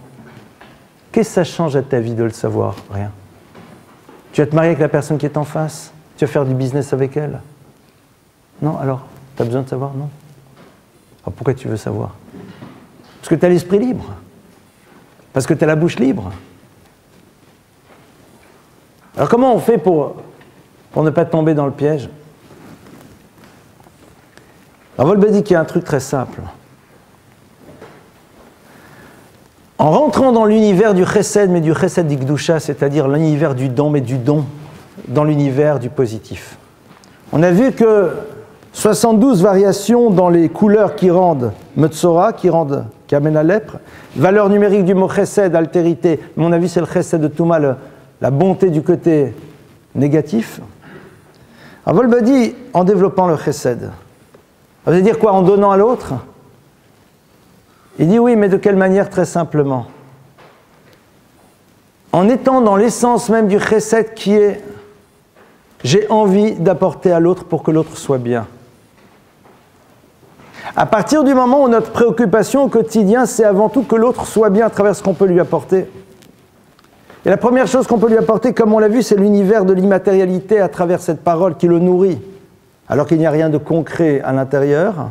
Qu'est-ce que ça change à ta vie de le savoir? Rien. Tu vas te marier avec la personne qui est en face? Tu vas faire du business avec elle? Non, alors, tu as besoin de savoir? Non. Alors pourquoi tu veux savoir? Parce que tu as l'esprit libre. Parce que tu as la bouche libre. Alors comment on fait pour ne pas tomber dans le piège? Alors Wolbe dit qu'il y a un truc très simple. En rentrant dans l'univers du chesed, mais du chesed d'Ikdusha, c'est-à-dire l'univers du don, mais du don dans l'univers du positif. On a vu que 72 variations dans les couleurs qui rendent Metzora, qui amènent la lèpre, valeur numérique du mot chesed, altérité, mais on a vu c'est le chesed de Touma, la bonté du côté négatif. Alors Wolbe dit, en développant le chesed, ça veut dire quoi? En donnant à l'autre? Il dit oui, mais de quelle manière? Très simplement. En étant dans l'essence même du chesed qui est j'ai envie d'apporter à l'autre pour que l'autre soit bien. À partir du moment où notre préoccupation au quotidien, c'est avant tout que l'autre soit bien à travers ce qu'on peut lui apporter. Et la première chose qu'on peut lui apporter, comme on l'a vu, c'est l'univers de l'immatérialité à travers cette parole qui le nourrit, alors qu'il n'y a rien de concret à l'intérieur.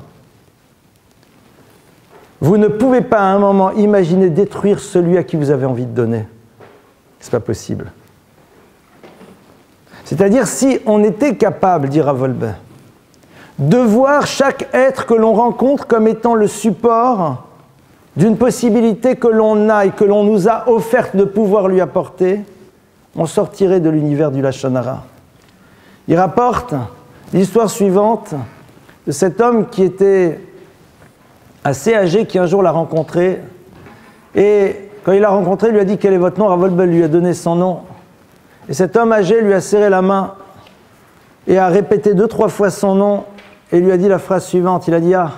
Vous ne pouvez pas à un moment imaginer détruire celui à qui vous avez envie de donner. Ce n'est pas possible. C'est-à-dire si on était capable, dira Wolbe, de voir chaque être que l'on rencontre comme étant le support d'une possibilité que l'on a et que l'on nous a offerte de pouvoir lui apporter, on sortirait de l'univers du Lachon Hara. Il rapporte l'histoire suivante de cet homme qui était assez âgé, qui un jour l'a rencontré, et quand il l'a rencontré, il lui a dit « Quel est votre nom ?» Rav Wolbe lui a donné son nom. Et cet homme âgé lui a serré la main et a répété 2-3 fois son nom et lui a dit la phrase suivante. Il a dit « Ah,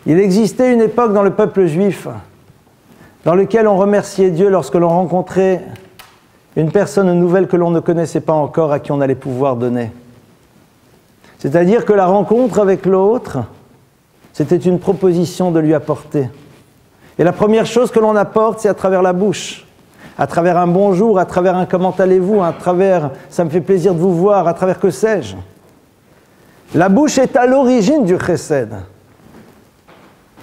il existait une époque dans le peuple juif dans lequel on remerciait Dieu lorsque l'on rencontrait une personne nouvelle que l'on ne connaissait pas encore, à qui on allait pouvoir donner. C'est-à-dire que la rencontre avec l'autre, c'était une proposition de lui apporter. Et la première chose que l'on apporte, c'est à travers la bouche, à travers un bonjour, à travers un comment allez-vous, à travers ça me fait plaisir de vous voir, à travers que sais-je. La bouche est à l'origine du chesed.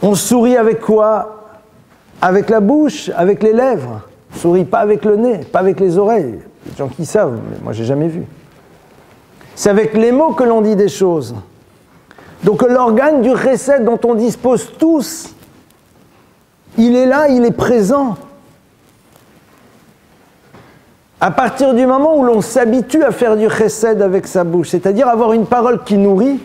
On sourit avec quoi? Avec la bouche, avec les lèvres. On ne sourit pas avec le nez, pas avec les oreilles. Il y a des gens qui savent, mais moi je n'ai jamais vu. C'est avec les mots que l'on dit des choses. Donc l'organe du chesed dont on dispose tous, il est là, il est présent. À partir du moment où l'on s'habitue à faire du chesed avec sa bouche, c'est-à-dire avoir une parole qui nourrit,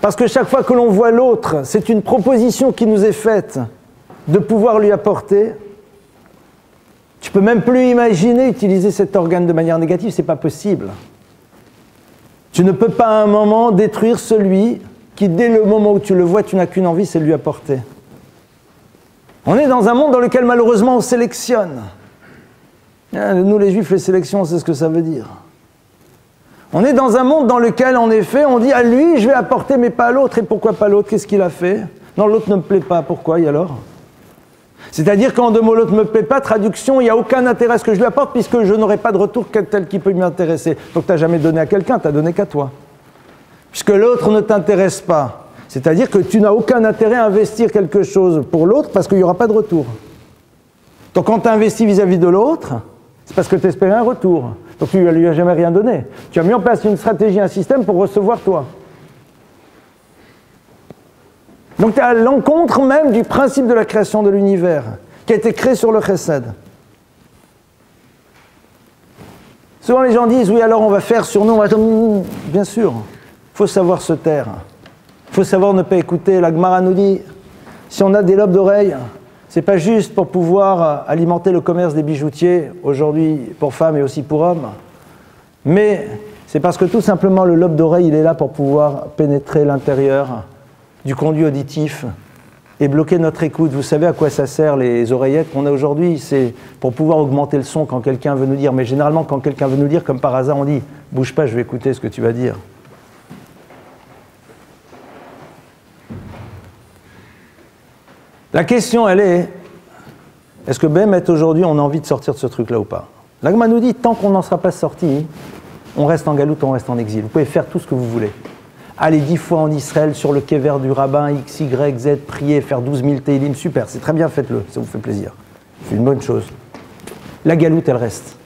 parce que chaque fois que l'on voit l'autre, c'est une proposition qui nous est faite de pouvoir lui apporter, tu ne peux même plus imaginer utiliser cet organe de manière négative, ce n'est pas possible. Tu ne peux pas à un moment détruire celui qui, dès le moment où tu le vois, tu n'as qu'une envie, c'est de lui apporter. On est dans un monde dans lequel malheureusement on sélectionne. Nous les juifs, les sélections, on sait ce que ça veut dire. On est dans un monde dans lequel, en effet, on dit à lui, je vais apporter, mais pas à l'autre. Et pourquoi pas l'autre? Qu'est-ce qu'il a fait? Non, l'autre ne me plaît pas. Pourquoi? Et alors? C'est-à-dire qu'en deux mots, l'autre ne me plaît pas, traduction, il n'y a aucun intérêt à ce que je lui apporte, puisque je n'aurai pas de retour tel qui peut m'intéresser. Donc tu n'as jamais donné à quelqu'un, tu n'as donné qu'à toi. Puisque l'autre ne t'intéresse pas. C'est-à-dire que tu n'as aucun intérêt à investir quelque chose pour l'autre, parce qu'il n'y aura pas de retour. Donc quand tu investis vis-à-vis de l'autre, c'est parce que tu espérais un retour. Donc tu ne lui as jamais rien donné. Tu as mis en place une stratégie, un système pour recevoir toi. Donc tu es à l'encontre même du principe de la création de l'univers, qui a été créé sur le chesed. Souvent les gens disent, oui alors on va faire sur nous, on va... Bien sûr, il faut savoir se taire. Il faut savoir ne pas écouter. La Gemara nous dit, si on a des lobes d'oreilles, c'est pas juste pour pouvoir alimenter le commerce des bijoutiers, aujourd'hui pour femmes et aussi pour hommes, mais c'est parce que tout simplement le lobe d'oreille, il est là pour pouvoir pénétrer l'intérieur du conduit auditif et bloquer notre écoute. Vous savez à quoi ça sert les oreillettes qu'on a aujourd'hui? C'est pour pouvoir augmenter le son quand quelqu'un veut nous dire. Mais généralement, quand quelqu'un veut nous dire, comme par hasard, on dit « bouge pas, je vais écouter ce que tu vas dire ». La question, elle est-ce que Bémet, aujourd'hui, on a envie de sortir de ce truc-là ou pas? L'Agma nous dit, tant qu'on n'en sera pas sorti, on reste en galoute, on reste en exil. Vous pouvez faire tout ce que vous voulez. Aller 10 fois en Israël sur le kéver du rabbin, X, Y, Z, prier, faire 12 000 télim, super, c'est très bien, faites-le, ça vous fait plaisir. C'est une bonne chose. La galoute, elle reste.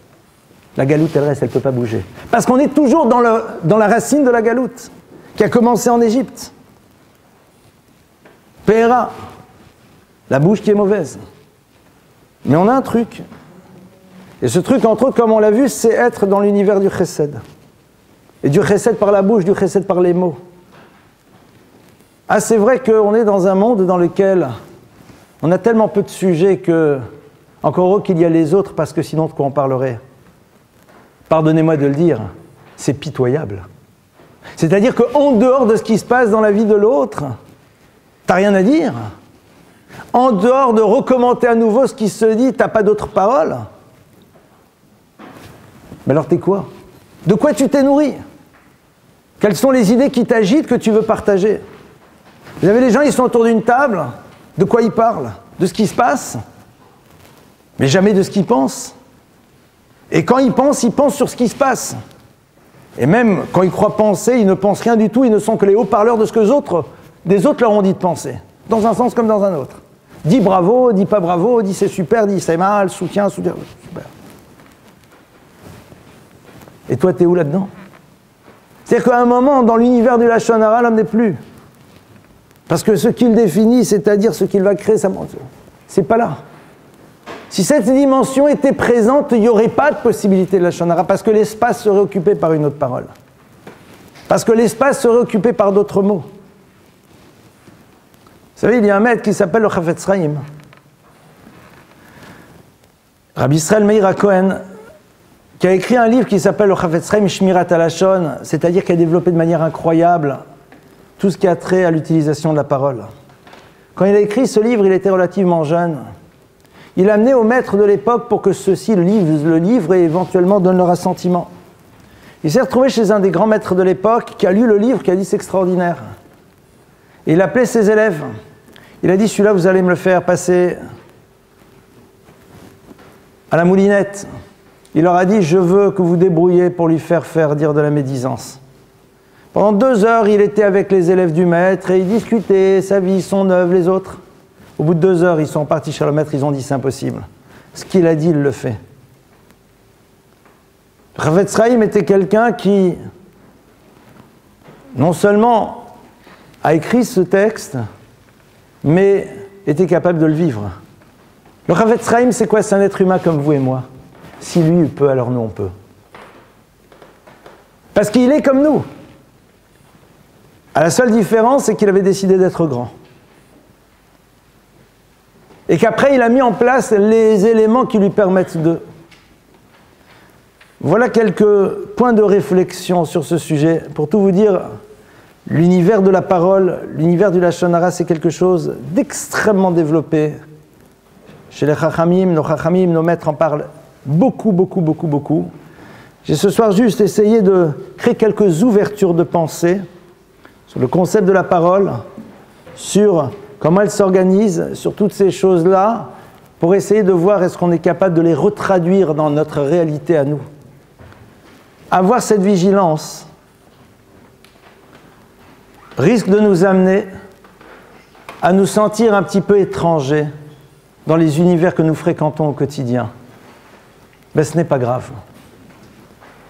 La galoute, elle reste, elle ne peut pas bouger. Parce qu'on est toujours dans la racine de la galoute, qui a commencé en Égypte. Péra, la bouche qui est mauvaise. Mais on a un truc. Et ce truc, entre autres, comme on l'a vu, c'est être dans l'univers du chesed. Et du chesed par la bouche, du chesed par les mots. Ah, c'est vrai qu'on est dans un monde dans lequel on a tellement peu de sujets que, encore heureux qu'il y a les autres, parce que sinon, de quoi on parlerait? Pardonnez-moi de le dire, c'est pitoyable. C'est-à-dire qu'en dehors de ce qui se passe dans la vie de l'autre, t'as rien à dire. En dehors de recommenter à nouveau ce qui se dit, t'as pas d'autres paroles. Mais alors t'es quoi? De quoi tu t'es nourri? Quelles sont les idées qui t'agitent, que tu veux partager? Vous avez les gens, ils sont autour d'une table, de quoi ils parlent? De ce qui se passe, mais jamais de ce qu'ils pensent. Et quand ils pensent sur ce qui se passe. Et même quand ils croient penser, ils ne pensent rien du tout, ils ne sont que les haut-parleurs de ce que des autres leur ont dit de penser, dans un sens comme dans un autre. Dis bravo, dis pas bravo, dis c'est super, dis c'est mal, soutien, super. Et toi, t'es où là-dedans? C'est-à-dire qu'à un moment, dans l'univers du Lachon Hara, l'homme n'est plus. Parce que ce qu'il définit, c'est-à-dire ce qu'il va créer, c'est pas là. Si cette dimension était présente, il n'y aurait pas de possibilité de Lachon Hara, parce que l'espace serait occupé par une autre parole. Parce que l'espace serait occupé par d'autres mots. Vous savez, il y a un maître qui s'appelle le Chafetz Chaim. Rabbi Israël Meir Cohen, qui a écrit un livre qui s'appelle le Chafetz Chaim Shmirat HaLashon, c'est-à-dire qui a développé de manière incroyable tout ce qui a trait à l'utilisation de la parole. Quand il a écrit ce livre, il était relativement jeune. Il a amené aux maîtres de l'époque pour que ceux-ci lisent le livre et éventuellement donnent leur assentiment. Il s'est retrouvé chez un des grands maîtres de l'époque qui a lu le livre, qui a dit c'est extraordinaire. Et il appelait ses élèves. Il a dit celui-là vous allez me le faire passer à la moulinette. Il leur a dit je veux que vous débrouillez pour lui faire dire de la médisance. Pendant 2 heures, il était avec les élèves du maître et il discutait sa vie, son œuvre, les autres. Au bout de 2 heures, ils sont partis chez le maître, ils ont dit c'est impossible. Ce qu'il a dit, il le fait. Chafetz Chaim était quelqu'un qui, non seulement a écrit ce texte, mais était capable de le vivre. Le Chafetz Chaim, c'est quoi? C'est un être humain comme vous et moi. Si lui il peut, alors nous on peut. Parce qu'il est comme nous. La seule différence, c'est qu'il avait décidé d'être grand. Et qu'après, il a mis en place les éléments qui lui permettent de... Voilà quelques points de réflexion sur ce sujet. Pour tout vous dire, l'univers de la parole, l'univers du Lachon Hara, c'est quelque chose d'extrêmement développé. Chez les Chachamim, nos maîtres en parlent beaucoup, beaucoup, beaucoup, beaucoup. J'ai ce soir juste essayé de créer quelques ouvertures de pensée sur le concept de la parole, sur comment elle s'organise, sur toutes ces choses-là, pour essayer de voir est-ce qu'on est capable de les retraduire dans notre réalité à nous. Avoir cette vigilance risque de nous amener à nous sentir un petit peu étrangers dans les univers que nous fréquentons au quotidien. Ben, ce n'est pas grave.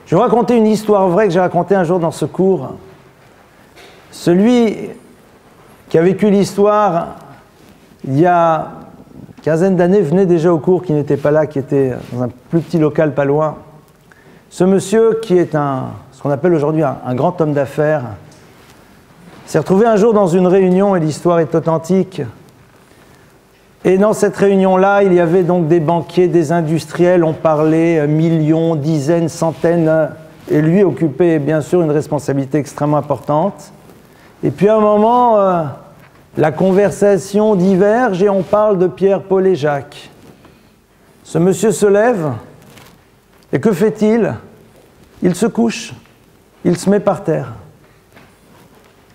Je vais vous raconter une histoire vraie que j'ai racontée un jour dans ce cours. Celui qui a vécu l'histoire il y a une quinzaine d'années venait déjà au cours, qui n'était pas là, qui était dans un plus petit local pas loin. Ce monsieur, qui est ce qu'on appelle aujourd'hui un grand homme d'affaires, s'est retrouvé un jour dans une réunion, et l'histoire est authentique. Et dans cette réunion-là, il y avait donc des banquiers, des industriels, on parlait millions, dizaines, centaines, et lui occupait bien sûr une responsabilité extrêmement importante. Et puis à un moment, la conversation diverge et on parle de Pierre, Paul et Jacques. Ce monsieur se lève, et que fait-il? Il se couche, il se met par terre.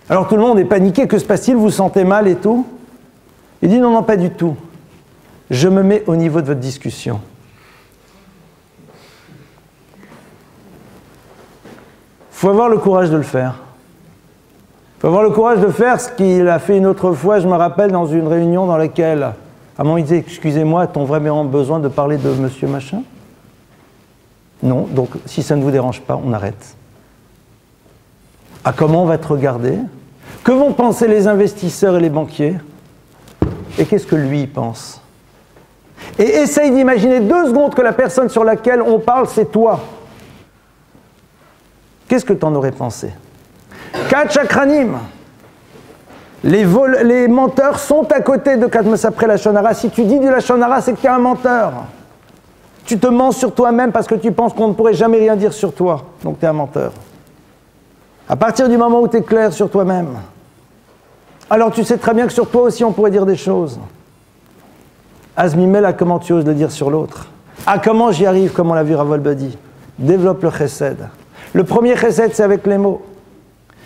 Alors tout le monde est paniqué, que se passe-t-il? Vous sentez mal et tout? Il dit non, non, pas du tout. Je me mets au niveau de votre discussion. Il faut avoir le courage de le faire. Il faut avoir le courage de faire ce qu'il a fait une autre fois, je me rappelle, dans une réunion dans laquelle, à un moment, il disait, excusez-moi, a-t-on vraiment besoin de parler de monsieur machin? Non, donc si ça ne vous dérange pas, on arrête. Ah, comment on va te regarder? Que vont penser les investisseurs et les banquiers? Et qu'est-ce que lui pense? Et essaye d'imaginer 2 secondes que la personne sur laquelle on parle, c'est toi. Qu'est-ce que tu en aurais pensé? Kat Chakranim. Les menteurs sont à côté de Kadmasapré Lachon Hara. Si tu dis du Lachon Hara, c'est que tu es un menteur. Tu te mens sur toi-même parce que tu penses qu'on ne pourrait jamais rien dire sur toi. Donc tu es un menteur. À partir du moment où tu es clair sur toi-même, alors tu sais très bien que sur toi aussi on pourrait dire des choses. Azmimela, comment tu oses le dire sur l'autre? Ah, comment j'y arrive, comme on l'a vu Rav Badi? Développe le chesed. Le premier chesed, c'est avec les mots.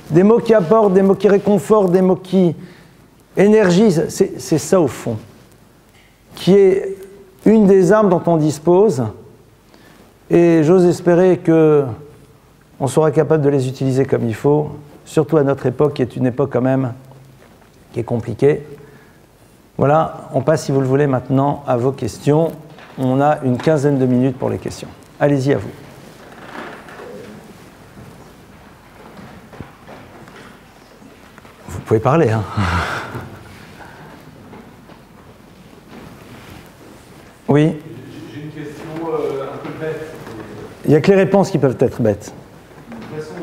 Des mots qui apportent, des mots qui réconfortent, des mots qui énergisent. C'est ça au fond, qui est une des armes dont on dispose. Et j'ose espérer qu'on sera capable de les utiliser comme il faut, surtout à notre époque, qui est une époque quand même qui est compliquée. Voilà, on passe, si vous le voulez, maintenant à vos questions. On a une quinzaine de minutes pour les questions. Allez-y, à vous. Vous pouvez parler, hein. Oui. J'ai une question un peu bête. Il n'y a que les réponses qui peuvent être bêtes. De façon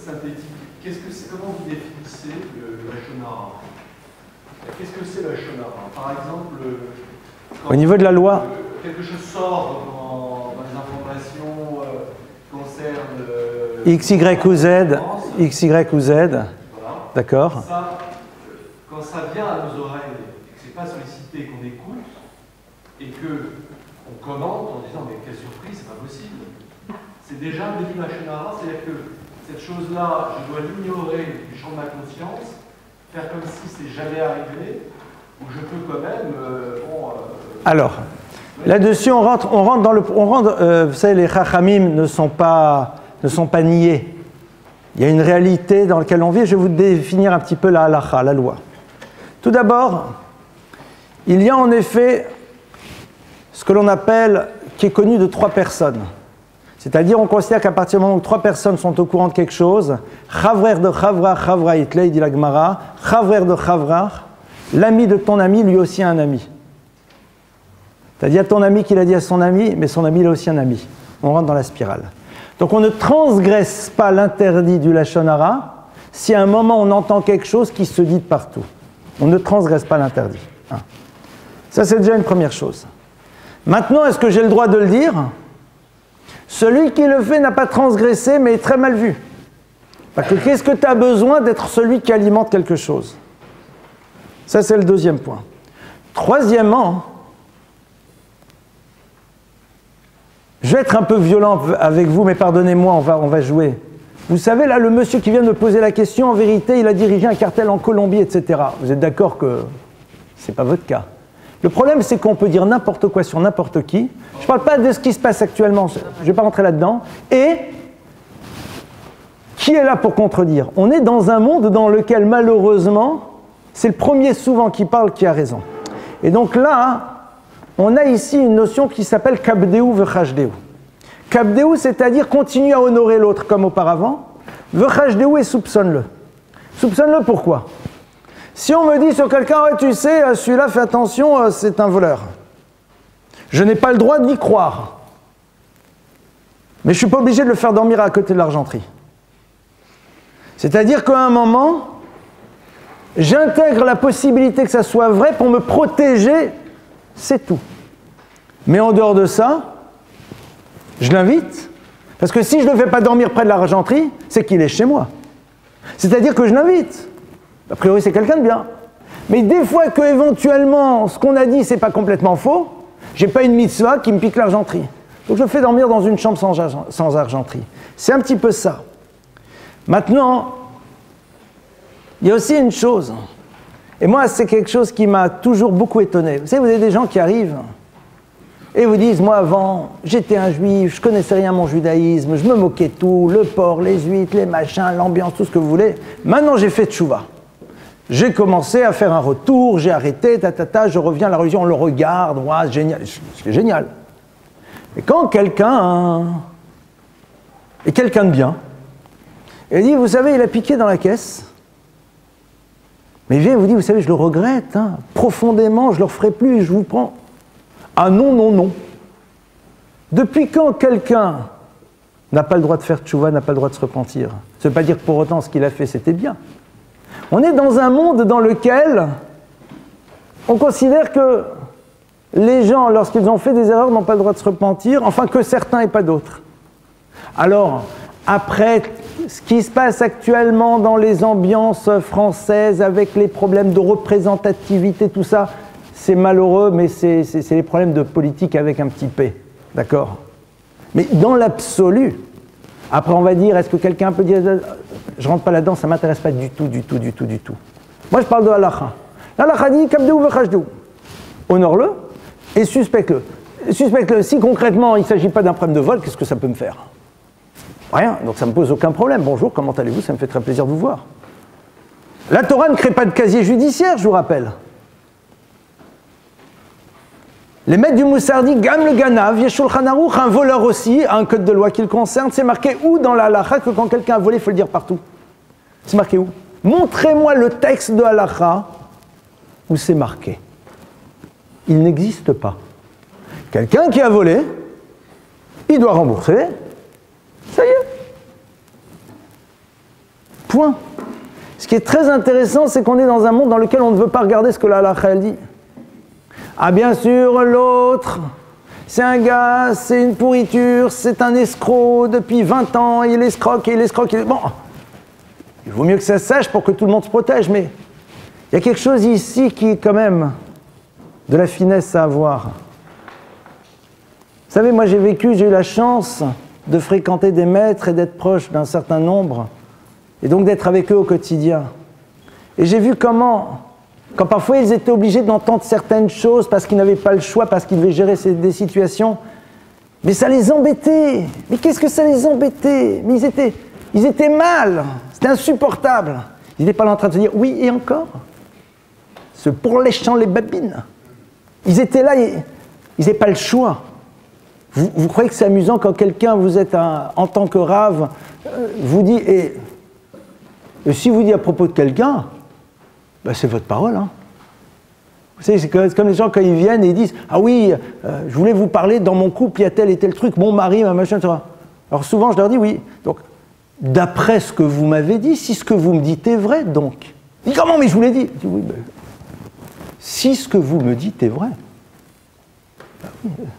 synthétique, comment vous définissez le Lachon Hara? Qu'est-ce que c'est le Lachon Hara? Par exemple, au niveau de la loi, quelque chose sort dans les informations qui concernent X, Y ou Z, X, Y ou Z, voilà. D'accord. Quand ça vient à nos oreilles, et que ce n'est pas sollicité, qu'on écoute, et qu'on commente en disant mais quelle surprise, c'est pas possible. C'est déjà le début de Lachon Hara, c'est-à-dire que cette chose-là, je dois l'ignorer du champ de ma conscience, faire comme si c'était jamais arrivé, ou je peux quand même. Alors, là-dessus, on rentre dans le. Vous savez, les Chachamim ne sont pas niés. Il y a une réalité dans laquelle on vit. Je vais vous définir un petit peu la halacha, la loi. Tout d'abord, il y a en effet ce que l'on appelle, qui est connu de 3 personnes. C'est-à-dire, on considère qu'à partir du moment où 3 personnes sont au courant de quelque chose, Chavrer de Chavra, Chavra Itlei, dit la Gemara, Chavrer de Chavra, l'ami de ton ami, lui aussi a un ami. C'est-à-dire, ton ami qui l'a dit à son ami, mais son ami, il a aussi un ami. On rentre dans la spirale. Donc, on ne transgresse pas l'interdit du Lachon Hara si à un moment on entend quelque chose qui se dit de partout. On ne transgresse pas l'interdit. Ça, c'est déjà une première chose. Maintenant, est-ce que j'ai le droit de le dire? Celui qui le fait n'a pas transgressé, mais est très mal vu. Parce que qu'est-ce que tu as besoin d'être celui qui alimente quelque chose? Ça, c'est le deuxième point. Troisièmement, je vais être un peu violent avec vous, mais pardonnez-moi, on va jouer. Vous savez, là, le monsieur qui vient de me poser la question, en vérité, il a dirigé un cartel en Colombie, etc. Vous êtes d'accord que ce n'est pas votre cas? Le problème, c'est qu'on peut dire n'importe quoi sur n'importe qui. Je ne parle pas de ce qui se passe actuellement, je ne vais pas rentrer là-dedans. Et qui est là pour contredire? On est dans un monde dans lequel, malheureusement, c'est le premier souvent qui parle qui a raison. Et donc là, on a ici une notion qui s'appelle kabdeu vechashdeu. Kabdeu, c'est-à-dire continue à honorer l'autre comme auparavant. Vechashdeu et soupçonne-le. Soupçonne-le pourquoi? Si on me dit sur quelqu'un, ouais, tu sais, celui-là, fais attention, c'est un voleur. Je n'ai pas le droit d'y croire. Mais je ne suis pas obligé de le faire dormir à côté de l'argenterie. C'est-à-dire qu'à un moment, j'intègre la possibilité que ça soit vrai pour me protéger, c'est tout. Mais en dehors de ça, je l'invite. Parce que si je ne le fais pas dormir près de l'argenterie, c'est qu'il est chez moi. C'est-à-dire que je l'invite. A priori, c'est quelqu'un de bien. Mais des fois que éventuellement, ce qu'on a dit, c'est pas complètement faux, j'ai pas une mitzvah qui me pique l'argenterie. Donc je le fais dormir dans une chambre sans argenterie. C'est un petit peu ça. Maintenant, il y a aussi une chose. Et moi, c'est quelque chose qui m'a toujours beaucoup étonné. Vous savez, vous avez des gens qui arrivent et vous disent, moi avant, j'étais un juif, je connaissais rien à mon judaïsme, je me moquais de tout, le porc, les huîtres, les machins, l'ambiance, tout ce que vous voulez. Maintenant, j'ai fait tchouva. J'ai commencé à faire un retour, j'ai arrêté, je reviens à la religion, on le regarde, ouais, c'est génial, c'est génial. Et quand quelqu'un est quelqu'un de bien, il dit, vous savez, il a piqué dans la caisse, mais il vient et vous dit, vous savez, je le regrette, hein, profondément, je ne le referai plus, je vous prends. Ah non, non, non. Depuis quand quelqu'un n'a pas le droit de faire tchouva, n'a pas le droit de se repentir? Ça ne veut pas dire que pour autant ce qu'il a fait, c'était bien. On est dans un monde dans lequel on considère que les gens, lorsqu'ils ont fait des erreurs, n'ont pas le droit de se repentir, enfin que certains et pas d'autres. Alors, après, ce qui se passe actuellement dans les ambiances françaises avec les problèmes de représentativité, tout ça, c'est malheureux, mais c'est les problèmes de politique avec un petit P, d'accord? Mais dans l'absolu, après on va dire, est-ce que quelqu'un peut dire, je rentre pas là-dedans, ça m'intéresse pas du tout, du tout, du tout, du tout. Moi je parle de halakha. L'halakha dit, kabdou vechashdou. Honore-le et suspecte-le. Suspecte-le. Si concrètement il ne s'agit pas d'un problème de vol, qu'est-ce que ça peut me faire? Rien, donc ça ne me pose aucun problème. Bonjour, comment allez-vous? Ça me fait très plaisir de vous voir. La Torah ne crée pas de casier judiciaire, je vous rappelle. Les maîtres du Moussard disent, Gam le Ganav, Yeshulchan Aruch, un voleur aussi, a un code de loi qui le concerne. C'est marqué où dans la halakha que quand quelqu'un a volé, il faut le dire partout? C'est marqué où? Montrez-moi le texte de halakha où c'est marqué. Il n'existe pas. Quelqu'un qui a volé, il doit rembourser. Ça y est. Point. Ce qui est très intéressant, c'est qu'on est dans un monde dans lequel on ne veut pas regarder ce que la halakha elle dit. Ah bien sûr, l'autre, c'est un gars, c'est une pourriture, c'est un escroc depuis 20 ans, il escroque, il escroque, Bon, il vaut mieux que ça se sache pour que tout le monde se protège, mais il y a quelque chose ici qui est quand même de la finesse à avoir. Vous savez, moi j'ai eu la chance de fréquenter des maîtres et d'être proche d'un certain nombre, et donc d'être avec eux au quotidien. Et j'ai vu comment... Quand parfois ils étaient obligés d'entendre certaines choses parce qu'ils n'avaient pas le choix, parce qu'ils devaient gérer des situations, mais ça les embêtait. Mais qu'est-ce que ça les embêtait? Mais ils étaient mal, c'était insupportable. Ils n'étaient pas là en train de se dire oui et encore. Ce pour les champs, les babines. Ils étaient là, ils n'avaient pas le choix. Vous croyez que c'est amusant quand quelqu'un, vous êtes en tant que rave, vous dit, et si vous dit à propos de quelqu'un, ben c'est votre parole. Hein. Vous savez, c'est comme les gens quand ils viennent et ils disent « Ah oui, je voulais vous parler, dans mon couple, il y a tel et tel truc, mon mari, ma machin, etc. » Alors souvent, je leur dis « Oui. » Donc, d'après ce que vous m'avez dit, si ce que vous me dites est vrai, donc. Ils disent « Comment, mais je vous l'ai dit ?» Je dis « Oui, ben, si ce que vous me dites est vrai. »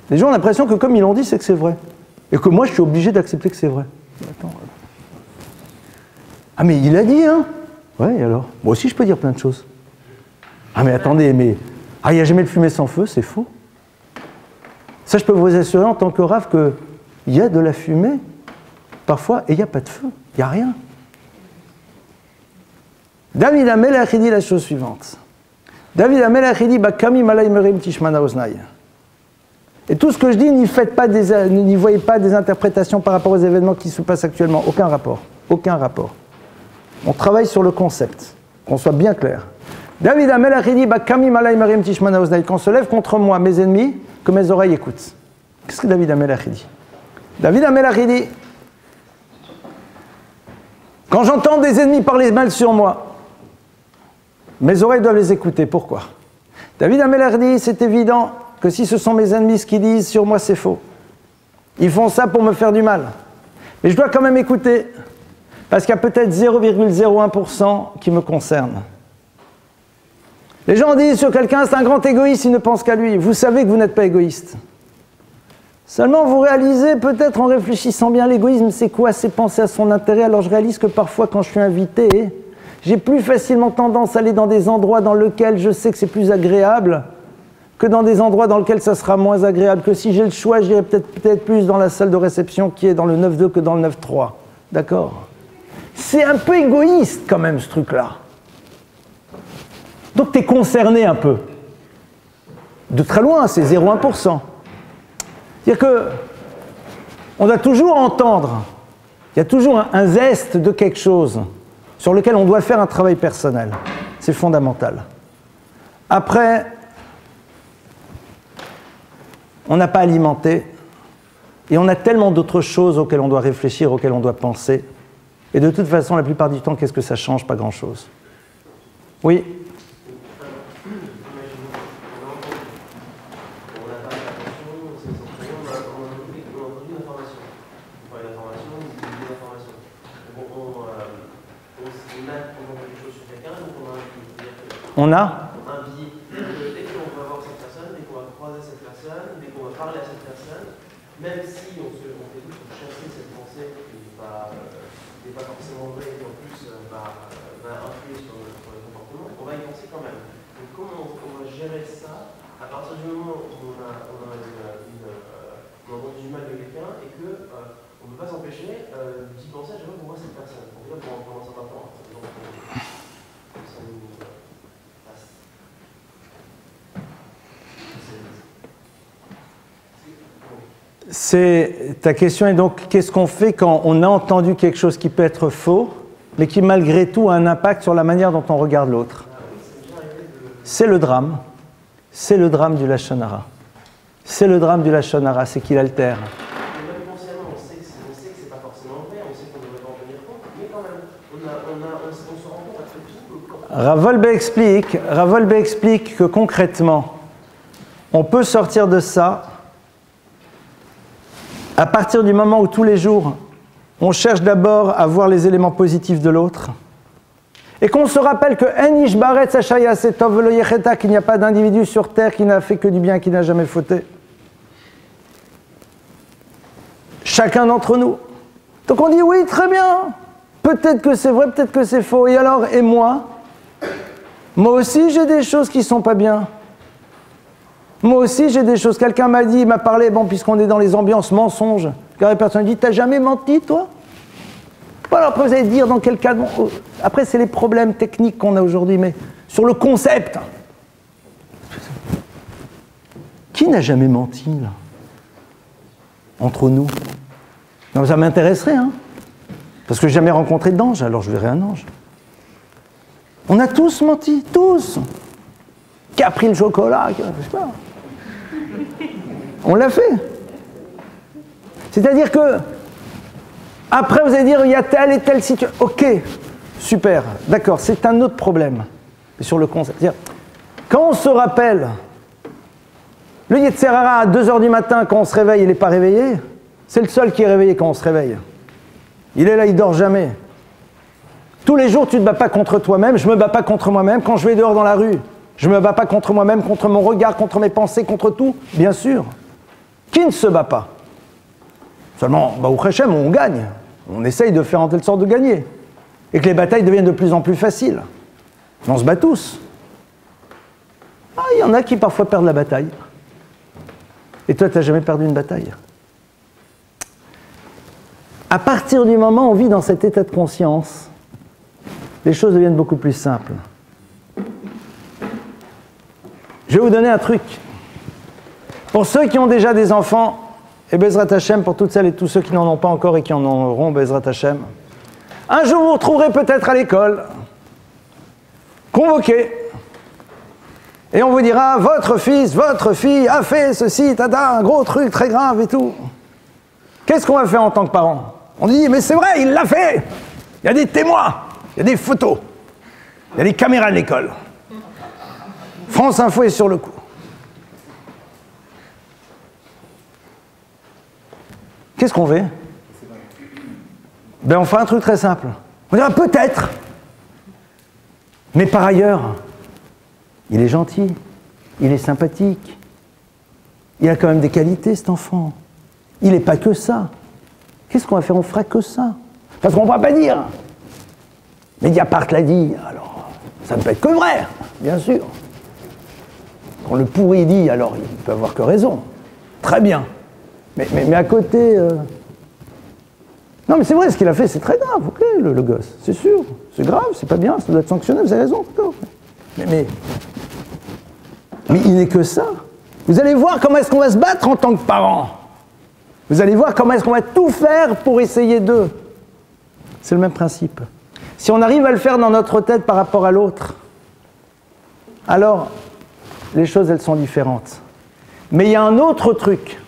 Les gens ont l'impression que comme ils l'ont dit, c'est que c'est vrai. Et que moi, je suis obligé d'accepter que c'est vrai. Attends. Ah mais il a dit, hein? Ouais, et alors? Moi aussi, je peux dire plein de choses. Ah mais attendez, mais... Ah, il n'y a jamais de fumée sans feu, c'est faux. Ça, je peux vous assurer en tant que rave qu'il y a de la fumée, parfois, et il n'y a pas de feu. Il n'y a rien. David HaMelech dit la chose suivante. David HaMelech dit, Bakami malay merim tishmana oznai. Et tout ce que je dis, n'y voyez pas des interprétations par rapport aux événements qui se passent actuellement. Aucun rapport. Aucun rapport. On travaille sur le concept, qu'on soit bien clair. David HaMelech dit, qu'on se lève contre moi, mes ennemis, que mes oreilles écoutent. Qu'est-ce que David HaMelech dit? David HaMelech dit, quand j'entends des ennemis parler mal sur moi, mes oreilles doivent les écouter. Pourquoi? David HaMelech dit, c'est évident que si ce sont mes ennemis, ce qu'ils disent sur moi, c'est faux. Ils font ça pour me faire du mal. Mais je dois quand même écouter. Parce qu'il y a peut-être 0,01% qui me concerne. Les gens disent sur quelqu'un, c'est un grand égoïste, il ne pense qu'à lui. Vous savez que vous n'êtes pas égoïste. Seulement, vous réalisez, peut-être en réfléchissant bien, l'égoïsme, c'est quoi? C'est penser à son intérêt. Alors je réalise que parfois, quand je suis invité, j'ai plus facilement tendance à aller dans des endroits dans lesquels je sais que c'est plus agréable que dans des endroits dans lesquels ça sera moins agréable. Que si j'ai le choix, j'irai peut-être plus dans la salle de réception qui est dans le 9-2 que dans le 9-3. D'accord? C'est un peu égoïste quand même ce truc-là. Donc tu es concerné un peu. De très loin, c'est 0,1%. C'est-à-dire que on doit toujours entendre, il y a toujours un zeste de quelque chose sur lequel on doit faire un travail personnel. C'est fondamental. Après, on n'a pas alimenté, et on a tellement d'autres choses auxquelles on doit réfléchir, auxquelles on doit penser. Et de toute façon, la plupart du temps, qu'est-ce que ça change? Pas grand-chose. Oui? On a un biais. Dès qu'on va voir cette personne, dès qu'on va croiser cette personne, dès qu'on va parler à cette personne, même si on fait tout pour chasser cette pensée qui n'est pas forcément vraie et en plus va influer sur notre comportement, on va y penser quand même. Donc comment on va gérer ça à partir du moment où on a entendu du mal de quelqu'un et qu'on ne peut pas s'empêcher d'y penser à chaque fois qu'on voit cette personne. On peut dire pendant un certain temps. Ta question est donc, qu'est-ce qu'on fait quand on a entendu quelque chose qui peut être faux, mais qui malgré tout a un impact sur la manière dont on regarde l'autre? C'est le drame. C'est le drame du Lachon Hara. C'est le drame du Lachon Hara, c'est qu'il altère. Même consciemment, on sait que c'est pas forcément vrai, on sait qu'on ne devrait pas en tenir compte, mais quand même, on se rend compte que tout Ravolbe explique que concrètement, on peut sortir de ça à partir du moment où tous les jours, on cherche d'abord à voir les éléments positifs de l'autre, et qu'on se rappelle que qu'il n'y a pas d'individu sur terre qui n'a fait que du bien, qui n'a jamais fauté. Chacun d'entre nous. Donc on dit oui, très bien, peut-être que c'est vrai, peut-être que c'est faux, et alors, et moi aussi j'ai des choses qui ne sont pas bien. Moi aussi, j'ai des choses. Quelqu'un m'a dit, il m'a parlé, bon, puisqu'on est dans les ambiances mensonges, car la personne dit, t'as jamais menti, toi? Voilà, après, vous allez dire dans quel cas. Bon, après, c'est les problèmes techniques qu'on a aujourd'hui, mais sur le concept. Qui n'a jamais menti, là? Entre nous. Non, ça m'intéresserait, hein? Parce que j'ai jamais rencontré d'ange, alors je verrai un ange. On a tous menti, tous. Qui a pris le chocolat, je sais pas. On l'a fait. C'est-à-dire que, après vous allez dire, il y a telle et telle situation. Ok, super, d'accord, c'est un autre problème. Sur le concept. C'est-à-dire, quand on se rappelle, le Yetzer Hara à 2h du matin, quand on se réveille, il n'est pas réveillé. C'est le seul qui est réveillé quand on se réveille. Il est là, il dort jamais. Tous les jours, tu ne te bats pas contre toi-même, je ne me bats pas contre moi-même. Quand je vais dehors dans la rue, je ne me bats pas contre moi-même, contre mon regard, contre mes pensées, contre tout, bien sûr. Qui ne se bat pas? Seulement, au Hachem, on gagne. On essaye de faire en telle sorte de gagner. Et que les batailles deviennent de plus en plus faciles. Mais on se bat tous. Ah, il y en a qui parfois perdent la bataille. Et toi, tu n'as jamais perdu une bataille. À partir du moment où on vit dans cet état de conscience, les choses deviennent beaucoup plus simples. Je vais vous donner un truc. Pour ceux qui ont déjà des enfants, et Bezrat Hashem, pour toutes celles et tous ceux qui n'en ont pas encore et qui en auront, Bezrat Hashem, un jour vous retrouverez peut-être à l'école, convoqué, et on vous dira, votre fils, votre fille a fait ceci, tada, un gros truc très grave et tout. Qu'est-ce qu'on va faire en tant que parent? On dit, mais c'est vrai, il l'a fait. Il y a des témoins, il y a des photos, il y a des caméras de l'école. France Info est sur le coup. Qu'est-ce qu'on fait? Ben on fait un truc très simple. On dira peut-être. Mais par ailleurs, il est gentil, il est sympathique, il a quand même des qualités cet enfant. Il n'est pas que ça. Qu'est-ce qu'on va faire? On fera que ça. Parce qu'on ne va pas dire. Mediapart l'a dit, alors ça ne peut être que vrai, bien sûr. Quand le pourri dit, alors il peut avoir que raison. Très bien. Mais à côté... Non, mais c'est vrai, ce qu'il a fait, c'est très grave, ok, le gosse, c'est sûr. C'est grave, c'est pas bien, ça doit être sanctionné, vous avez raison. Mais il n'est que ça. Vous allez voir comment est-ce qu'on va se battre en tant que parents. Vous allez voir comment est-ce qu'on va tout faire pour essayer d'eux. C'est le même principe. Si on arrive à le faire dans notre tête par rapport à l'autre, alors les choses, elles sont différentes. Mais il y a un autre truc.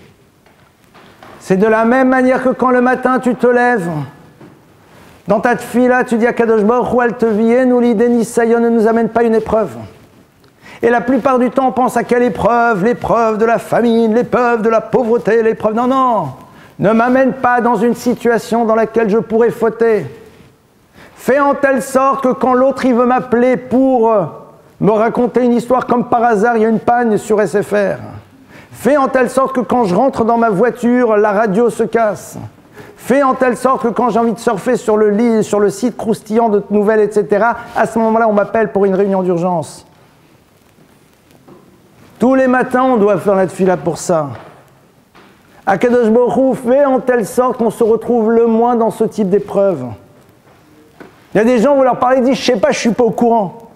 C'est de la même manière que quand le matin tu te lèves, dans ta tefila, tu dis à Kadosh Baruch Hu, al tevienu lideni sayon, ne nous amène pas une épreuve. Et la plupart du temps, on pense à quelle épreuve? L'épreuve de la famine, l'épreuve de la pauvreté, l'épreuve... Non, non, ne m'amène pas dans une situation dans laquelle je pourrais fauter. Fais en telle sorte que quand l'autre il veut m'appeler pour me raconter une histoire, comme par hasard, il y a une panne sur SFR. Fais en telle sorte que quand je rentre dans ma voiture, la radio se casse. Fais en telle sorte que quand j'ai envie de surfer sur le site croustillant de nouvelles, etc., à ce moment-là, on m'appelle pour une réunion d'urgence. Tous les matins, on doit faire la tefila pour ça. Akadosh Baruch Hu fait en telle sorte qu'on se retrouve le moins dans ce type d'épreuve. Il y a des gens, vous leur parlez, ils disent, je ne sais pas, je ne suis pas au courant.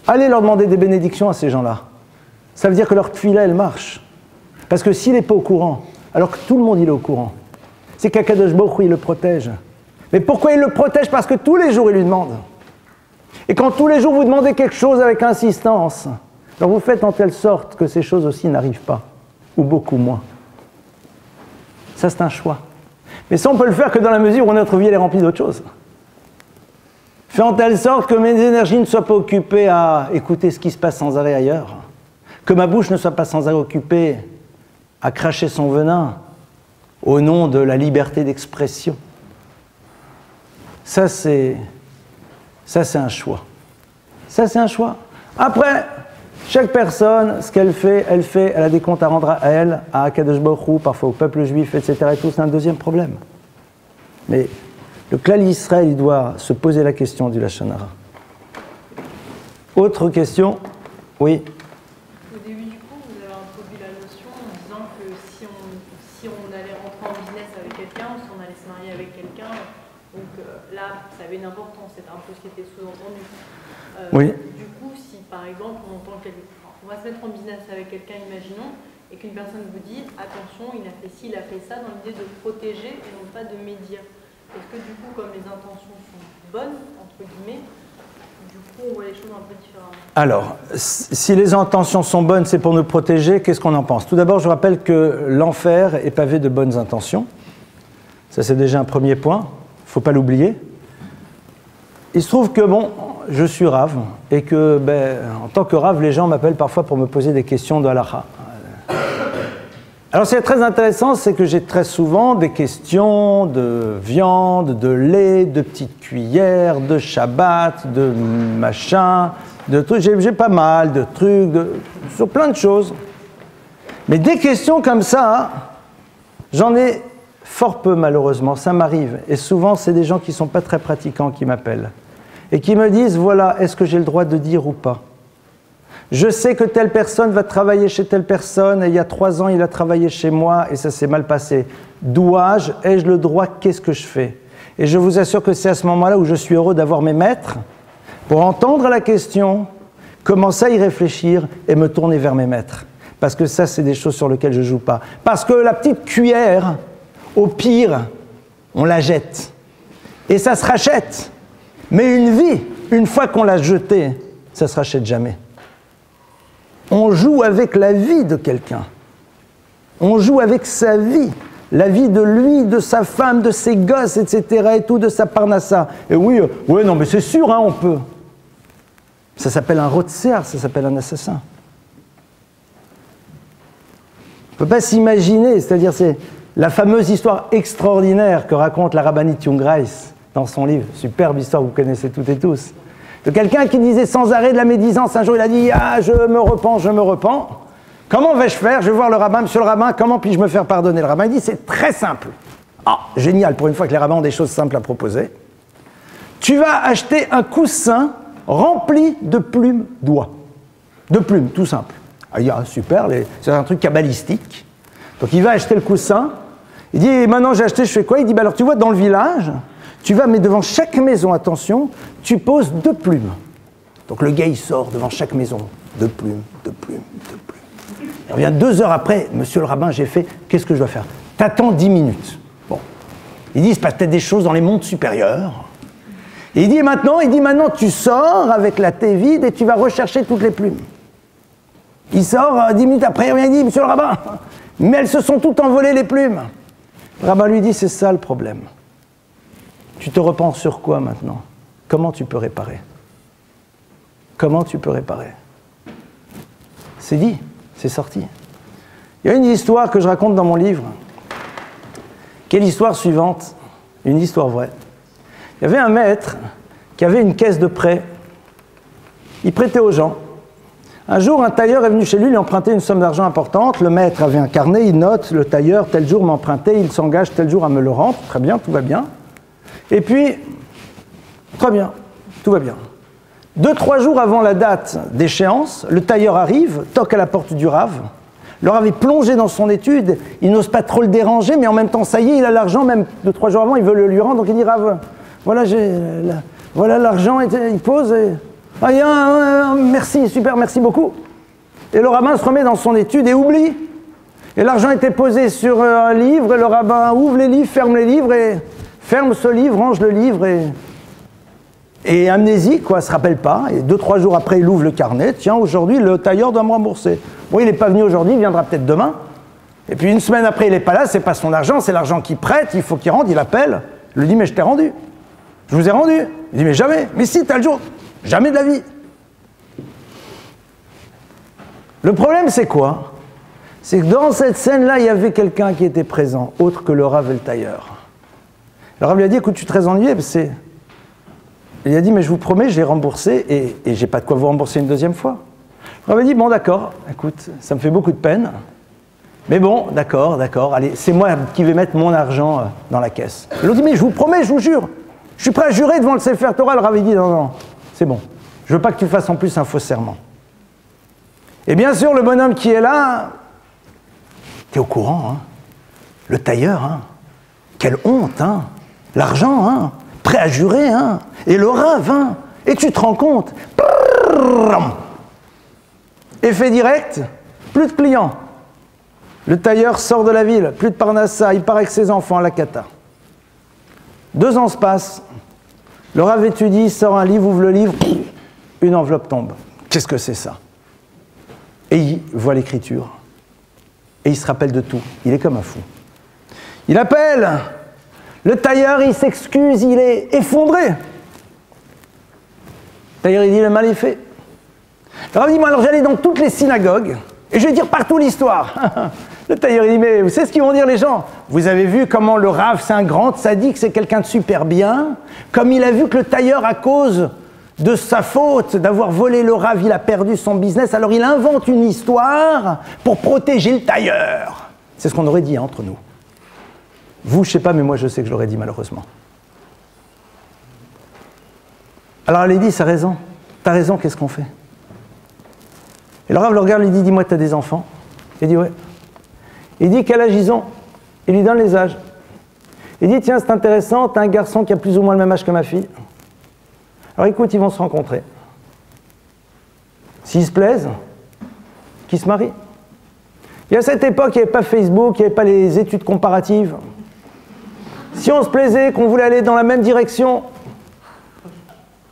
Allez leur demander des bénédictions à ces gens-là. Ça veut dire que leur tefila, elle marche. Parce que s'il n'est pas au courant, alors que tout le monde il est au courant, c'est qu'Akadosh Baruch Hu, il le protège. Mais pourquoi il le protège? Parce que tous les jours, il lui demande. Et quand tous les jours, vous demandez quelque chose avec insistance, alors vous faites en telle sorte que ces choses aussi n'arrivent pas, ou beaucoup moins. Ça, c'est un choix. Mais ça, on peut le faire que dans la mesure où notre vie elle est remplie d'autres choses. Fais en telle sorte que mes énergies ne soient pas occupées à écouter ce qui se passe sans arrêt ailleurs, que ma bouche ne soit pas sans arrêt occupée à cracher son venin au nom de la liberté d'expression. Ça, c'est un choix. Ça, c'est un choix. Après, chaque personne, ce qu'elle fait, elle a des comptes à rendre à elle, à Akadosh Baruch Hu, parfois au peuple juif, etc. Et tout, c'est un deuxième problème. Mais le Klal Yisrael, il doit se poser la question du Lashon Hara. Autre question? Oui. Au début du cours, vous avez introduit la notion en disant que si on allait rentrer en business avec quelqu'un, ou si on allait se marier avec quelqu'un, donc là, ça avait une importance, c'était un peu ce qui était sous-entendu. Oui. Du coup, si par exemple, on va se mettre en business avec quelqu'un, imaginons, et qu'une personne vous dit, attention, il a fait ci, il a fait ça, dans l'idée de protéger et non pas de médire. Est-ce que du coup, comme les intentions sont bonnes, entre guillemets, du coup, on voit les choses un peu différemment? Alors, si les intentions sont bonnes, c'est pour nous protéger, qu'est-ce qu'on en pense? Tout d'abord, je rappelle que l'enfer est pavé de bonnes intentions. Ça, c'est déjà un premier point, il ne faut pas l'oublier. Il se trouve que, bon, je suis Rav, et que, en tant que Rav, les gens m'appellent parfois pour me poser des questions de halakha. Alors, ce qui est très intéressant, c'est que j'ai très souvent des questions de viande, de lait, de petites cuillères, de Shabbat, de machin, de trucs. J'ai pas mal de trucs, sur plein de choses. Mais des questions comme ça, j'en ai fort peu, malheureusement. Ça m'arrive. Et souvent, c'est des gens qui ne sont pas très pratiquants qui m'appellent. Et qui me disent, voilà, est-ce que j'ai le droit de dire ou pas? Je sais que telle personne va travailler chez telle personne, et il y a 3 ans, il a travaillé chez moi, et ça s'est mal passé. Dois-je? Ai-je le droit? Qu'est-ce que je fais? Et je vous assure que c'est à ce moment-là où je suis heureux d'avoir mes maîtres, pour entendre la question, commencer à y réfléchir, et me tourner vers mes maîtres. Parce que ça, c'est des choses sur lesquelles je ne joue pas. Parce que la petite cuillère, au pire, on la jette. Et ça se rachète. Mais une vie, une fois qu'on l'a jetée, ça ne se rachète jamais. On joue avec la vie de quelqu'un. On joue avec sa vie. La vie de lui, de sa femme, de ses gosses, etc. et tout, de sa parnassa. Et oui, non, mais c'est sûr, hein, on peut. Ça s'appelle un rotser, ça s'appelle un assassin. On ne peut pas s'imaginer, c'est-à-dire c'est la fameuse histoire extraordinaire que raconte la rabbinite Jungreis dans son livre, superbe histoire, vous connaissez toutes et tous, de quelqu'un qui disait sans arrêt de la médisance. Un jour, il a dit « Ah, je me repens, je me repens. Comment vais-je faire? Je vais voir le rabbin. Monsieur le rabbin, comment puis-je me faire pardonner ?» Le rabbin dit « C'est très simple. » Ah, génial, pour une fois que les rabbins ont des choses simples à proposer. Tu vas acheter un coussin rempli de plumes d'oie. De plumes, tout simple. Ah, il dit « Ah, super, c'est un truc kabbalistique. » Donc il va acheter le coussin. Il dit « Maintenant j'ai acheté, je fais quoi ?» Il dit « Alors tu vois, dans le village, tu vas, mais devant chaque maison, attention, tu poses 2 plumes. Donc le gars, il sort devant chaque maison, de plumes, de plumes, de plumes. Il revient 2 heures après, monsieur le rabbin, j'ai fait, qu'est-ce que je dois faire? T'attends 10 minutes. Bon. Il dit, il se passe peut-être des choses dans les mondes supérieurs. Et il dit maintenant, tu sors avec la thé vide et tu vas rechercher toutes les plumes. Il sort 10 minutes après, il dit, monsieur le rabbin, mais elles se sont toutes envolées les plumes. Le rabbin lui dit, c'est ça le problème. Tu te repenses sur quoi maintenant? Comment tu peux réparer? Comment tu peux réparer? C'est dit, c'est sorti. Il y a une histoire que je raconte dans mon livre, qui est l'histoire suivante, une histoire vraie. Il y avait un maître qui avait une caisse de prêt. Il prêtait aux gens. Un jour, un tailleur est venu chez lui emprunter une somme d'argent importante. Le maître avait un carnet, il note, le tailleur, tel jour m'a emprunté, il s'engage tel jour à me le rendre. Très bien, tout va bien. Et puis, très bien, tout va bien. 2-3 jours avant la date d'échéance, le tailleur arrive, toque à la porte du rave. Le rave est plongé dans son étude, il n'ose pas trop le déranger, mais en même temps, ça y est, il a l'argent, même 2-3 jours avant, il veut le lui rendre, donc il dit, rave, voilà l'argent, il pose, et... merci, super, merci beaucoup. Et le rabbin se remet dans son étude et oublie. Et l'argent était posé sur un livre, et le rabbin ouvre les livres, ferme les livres, et ferme ce livre, range le livre, et amnésique, quoi, se rappelle pas. Et 2-3 jours après, il ouvre le carnet. Tiens, aujourd'hui, le tailleur doit me rembourser. Bon, il n'est pas venu aujourd'hui, il viendra peut-être demain. Et puis 1 semaine après, il n'est pas là, c'est pas son argent, c'est l'argent qu'il prête, il faut qu'il rende, il appelle. Il lui dit, mais je t'ai rendu. Je vous ai rendu. Il dit, mais jamais. Mais si, t'as le jour. Jamais de la vie. Le problème, c'est quoi? C'est que dans cette scène-là, il y avait quelqu'un qui était présent, autre que le rave et le tailleur. Le rave lui a dit, écoute, je suis très ennuyé, il a dit, mais je vous promets, je l'ai remboursé et j'ai pas de quoi vous rembourser une 2e fois. Le rave a dit, bon, d'accord, écoute, ça me fait beaucoup de peine, mais bon, d'accord, allez, c'est moi qui vais mettre mon argent dans la caisse. L'autre dit, mais je vous promets, je vous jure, je suis prêt à jurer devant le Sefer Torah. Le rave a dit, non, c'est bon, je veux pas que tu fasses en plus un faux serment. Et bien sûr, le bonhomme qui est là, t'es au courant, hein, le tailleur, hein, quelle honte, hein, l'argent, hein, prêt à jurer, hein, et le rave, hein, et tu te rends compte, effet direct, plus de clients. Le tailleur sort de la ville, plus de Parnassa, il part avec ses enfants à la cata. 2 ans se passent, le rave étudie, sort un livre, ouvre le livre, une enveloppe tombe. Qu'est-ce que c'est ça? Et il voit l'écriture, et il se rappelle de tout, il est comme un fou. Il appelle, le tailleur, il s'excuse, il est effondré. Le tailleur, il dit, le mal est fait. Le rave dit, moi alors j'allais dans toutes les synagogues, et je vais dire partout l'histoire. Le tailleur, il dit, mais vous savez ce qu'ils vont dire les gens? Vous avez vu comment le rave, c'est un grand sadique, c'est quelqu'un de super bien, comme il a vu que le tailleur, à cause de sa faute, d'avoir volé le rave, il a perdu son business, alors il invente une histoire pour protéger le tailleur. C'est ce qu'on aurait dit hein, entre nous. Vous, je sais pas, mais moi je sais que je l'aurais dit malheureusement. Alors elle lui dit, t'as raison, qu'est-ce qu'on fait? Et le rave le regarde, lui dit, dis-moi, t'as des enfants? Il dit, ouais. Il dit, quel âge ils ont? Il lui donne les âges. Il dit, tiens, c'est intéressant, t'as un garçon qui a plus ou moins le même âge que ma fille. Alors écoute, ils vont se rencontrer. S'ils se plaisent, qu'ils se marient. Et à cette époque, il n'y avait pas Facebook, il n'y avait pas les études comparatives. Si on se plaisait, qu'on voulait aller dans la même direction,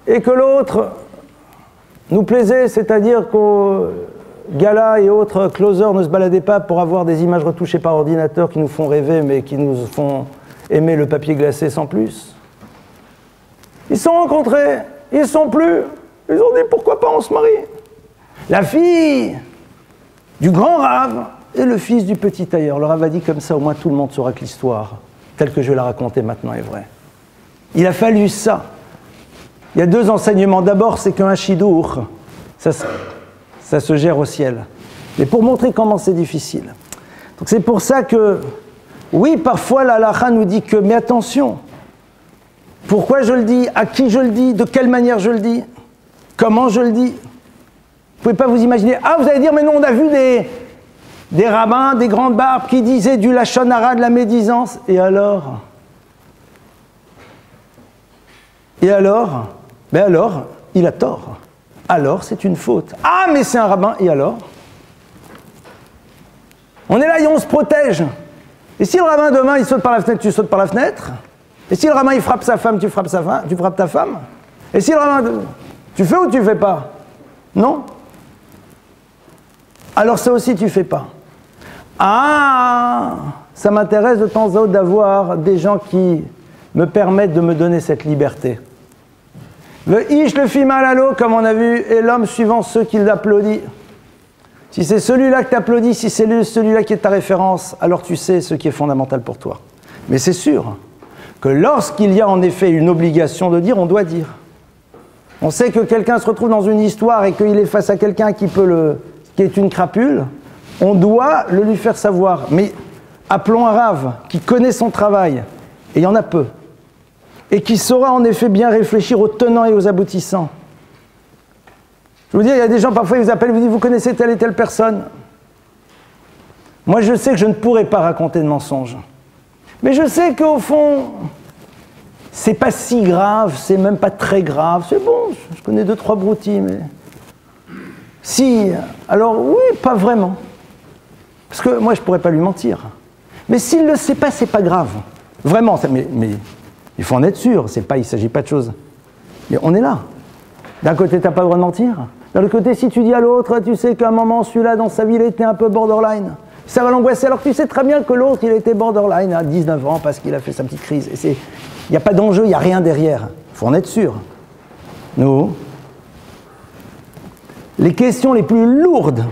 et que l'autre nous plaisait, c'est-à-dire qu'au gala et autres closers ne se baladaient pas pour avoir des images retouchées par ordinateur qui nous font rêver, mais qui nous font aimer le papier glacé sans plus. Ils se sont rencontrés, ils ne sont plus, ils ont dit pourquoi pas on se marie. La fille du grand rave et le fils du petit tailleur. Le rave a dit comme ça, au moins tout le monde saura que l'histoire, telle que je vais la raconter maintenant, est vraie. Il a fallu ça. Il y a 2 enseignements. D'abord, c'est qu'un shidour, ça se gère au ciel. Mais pour montrer comment c'est difficile. Donc c'est pour ça que, oui, parfois la halakha nous dit que, mais attention, pourquoi je le dis, à qui je le dis, de quelle manière je le dis, comment je le dis. Vous ne pouvez pas vous imaginer, ah vous allez dire, mais non, on a vu des rabbins, des grandes barbes qui disaient du lachon hara, de la médisance, et alors? Et alors? Ben alors, il a tort. alors c'est une faute. Ah, mais c'est un rabbin, et alors? On est là et on se protège. Et si le rabbin demain il saute par la fenêtre, tu sautes par la fenêtre? Et si le rabbin il frappe sa femme, tu frappes ta femme? Et si le rabbin... Tu fais ou tu fais pas? Non? Alors ça aussi tu fais pas. Ah, ça m'intéresse de temps à autre d'avoir des gens qui me permettent de me donner cette liberté. Le ish le fit mal à l'eau, comme on a vu, et l'homme suivant ceux qui l'applaudissent. Si c'est celui-là que tu applaudis, si c'est celui-là qui est ta référence, alors tu sais ce qui est fondamental pour toi. Mais c'est sûr que lorsqu'il y a en effet une obligation de dire, on doit dire. On sait que quelqu'un se retrouve dans une histoire et qu'il est face à quelqu'un qui est une crapule, on doit le lui faire savoir. Mais appelons un rave qui connaît son travail, et il y en a peu, et qui saura en effet bien réfléchir aux tenants et aux aboutissants. Je vous dis, il y a des gens, parfois, ils vous appellent, ils vous disent, vous connaissez telle et telle personne. Moi, je sais que je ne pourrais pas raconter de mensonges. Mais je sais qu'au fond, c'est pas si grave, c'est même pas très grave. C'est bon, je connais 2-3 broutilles, mais... Si, alors oui, pas vraiment. Parce que moi, je pourrais pas lui mentir. Mais s'il ne le sait pas, c'est pas grave. Vraiment, mais il faut en être sûr, il ne s'agit pas de choses. Mais on est là. D'un côté, tu n'as pas le droit de mentir. D'un autre côté, si tu dis à l'autre, tu sais qu'à un moment, celui-là, dans sa vie, il était un peu borderline. Ça va l'angoisser, alors que tu sais très bien que l'autre, il était borderline à 19 ans parce qu'il a fait sa petite crise. Il n'y a pas d'enjeu, il n'y a rien derrière. Il faut en être sûr. Nous, les questions les plus lourdes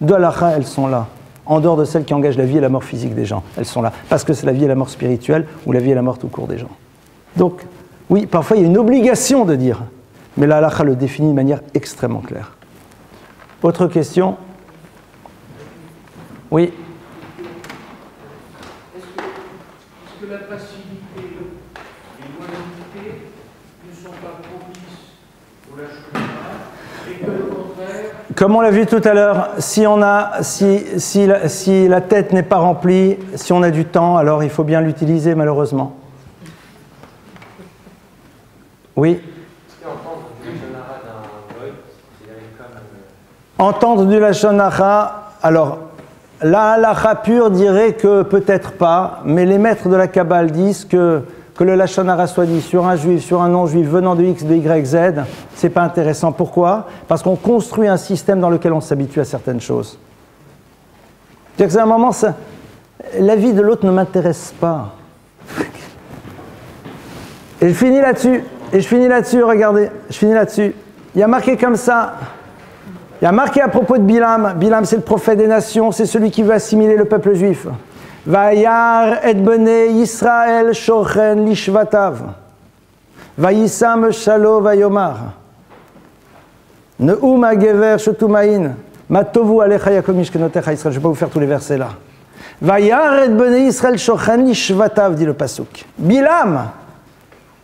de l'halakha, elles sont là. En dehors de celles qui engagent la vie et la mort physique des gens. Elles sont là. Parce que c'est la vie et la mort spirituelle ou la vie et la mort tout court des gens. Donc, oui, parfois, il y a une obligation de dire. Mais la halakha le définit de manière extrêmement claire. Autre question? Oui. Est-ce que la passivité et l'humanité ne sont pas propices au lâcher et que le contraire... Comme on l'a vu tout à l'heure, si la tête n'est pas remplie, si on a du temps, alors il faut bien l'utiliser malheureusement. Oui. Entendre du Lachon Hara, alors la halakha pure dirait que peut-être pas, mais les maîtres de la Kabbale disent que le Lachon Hara soit dit sur un juif, sur un non-juif, venant de X, de Y, Z, c'est pas intéressant. Pourquoi? Parce qu'on construit un système dans lequel on s'habitue à certaines choses. C'est-à-dire que à un moment, la vie de l'autre ne m'intéresse pas. Et je finis là-dessus, regardez, je finis là-dessus. Il y a marqué comme ça. Il y a marqué à propos de Bilam. Bilam, c'est le prophète des nations, c'est celui qui veut assimiler le peuple juif. Vayar et bnei Yisrael shochen lishvatav. Vayisam shalo vayomar. Neum hagever shetumain. Matovu alecha yakom mishkenotecha Israël. Je ne vais pas vous faire tous les versets là. Vayar et bnei Yisrael shochen lishvatav, dit le pasuk. Bilam,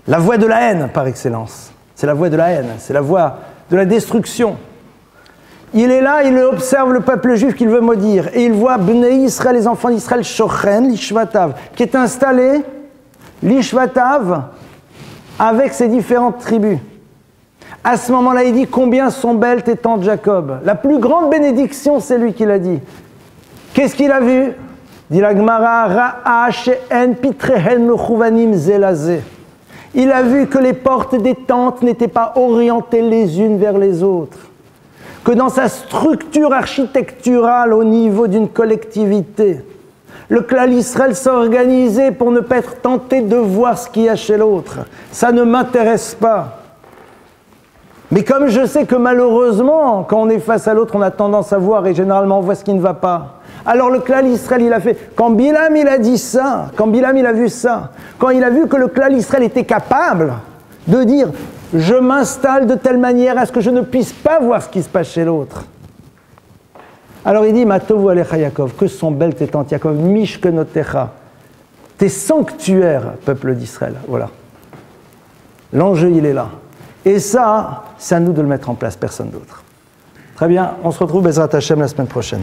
la voie de la haine par excellence. C'est la voie de la haine, c'est la voie de la destruction. Il est là, il observe le peuple juif qu'il veut maudire. Et il voit Bnei Israël, les enfants d'Israël, Shochen, l'Ishvatav, qui est installé, l'Ishvatav, avec ses différentes tribus. À ce moment-là, il dit combien sont belles tes tantes Jacob. La plus grande bénédiction, c'est lui qui l'a dit. Qu'est-ce qu'il a vu? Dit la Gemara, Ra'a she'en pitrehen mechuvanim zelazeh. Il a vu que les portes des tentes n'étaient pas orientées les unes vers les autres. Que dans sa structure architecturale au niveau d'une collectivité, le Klal Israël s'organisait pour ne pas être tenté de voir ce qu'il y a chez l'autre. Ça ne m'intéresse pas. Mais comme je sais que malheureusement, quand on est face à l'autre, on a tendance à voir et généralement on voit ce qui ne va pas. Alors le Klal Israël, il a fait, quand Bilam il a dit ça, quand Bilam il a vu ça, quand il a vu que le Klal Israël était capable de dire je m'installe de telle manière à ce que je ne puisse pas voir ce qui se passe chez l'autre. Alors il dit, Matovu alecha Yaakov, que sont belles tes tentes Yaakov, mishkenotecha, tes sanctuaires, peuple d'Israël. Voilà. L'enjeu, il est là. Et ça, c'est à nous de le mettre en place, personne d'autre. Très bien, on se retrouve Bezrat Hashem la semaine prochaine.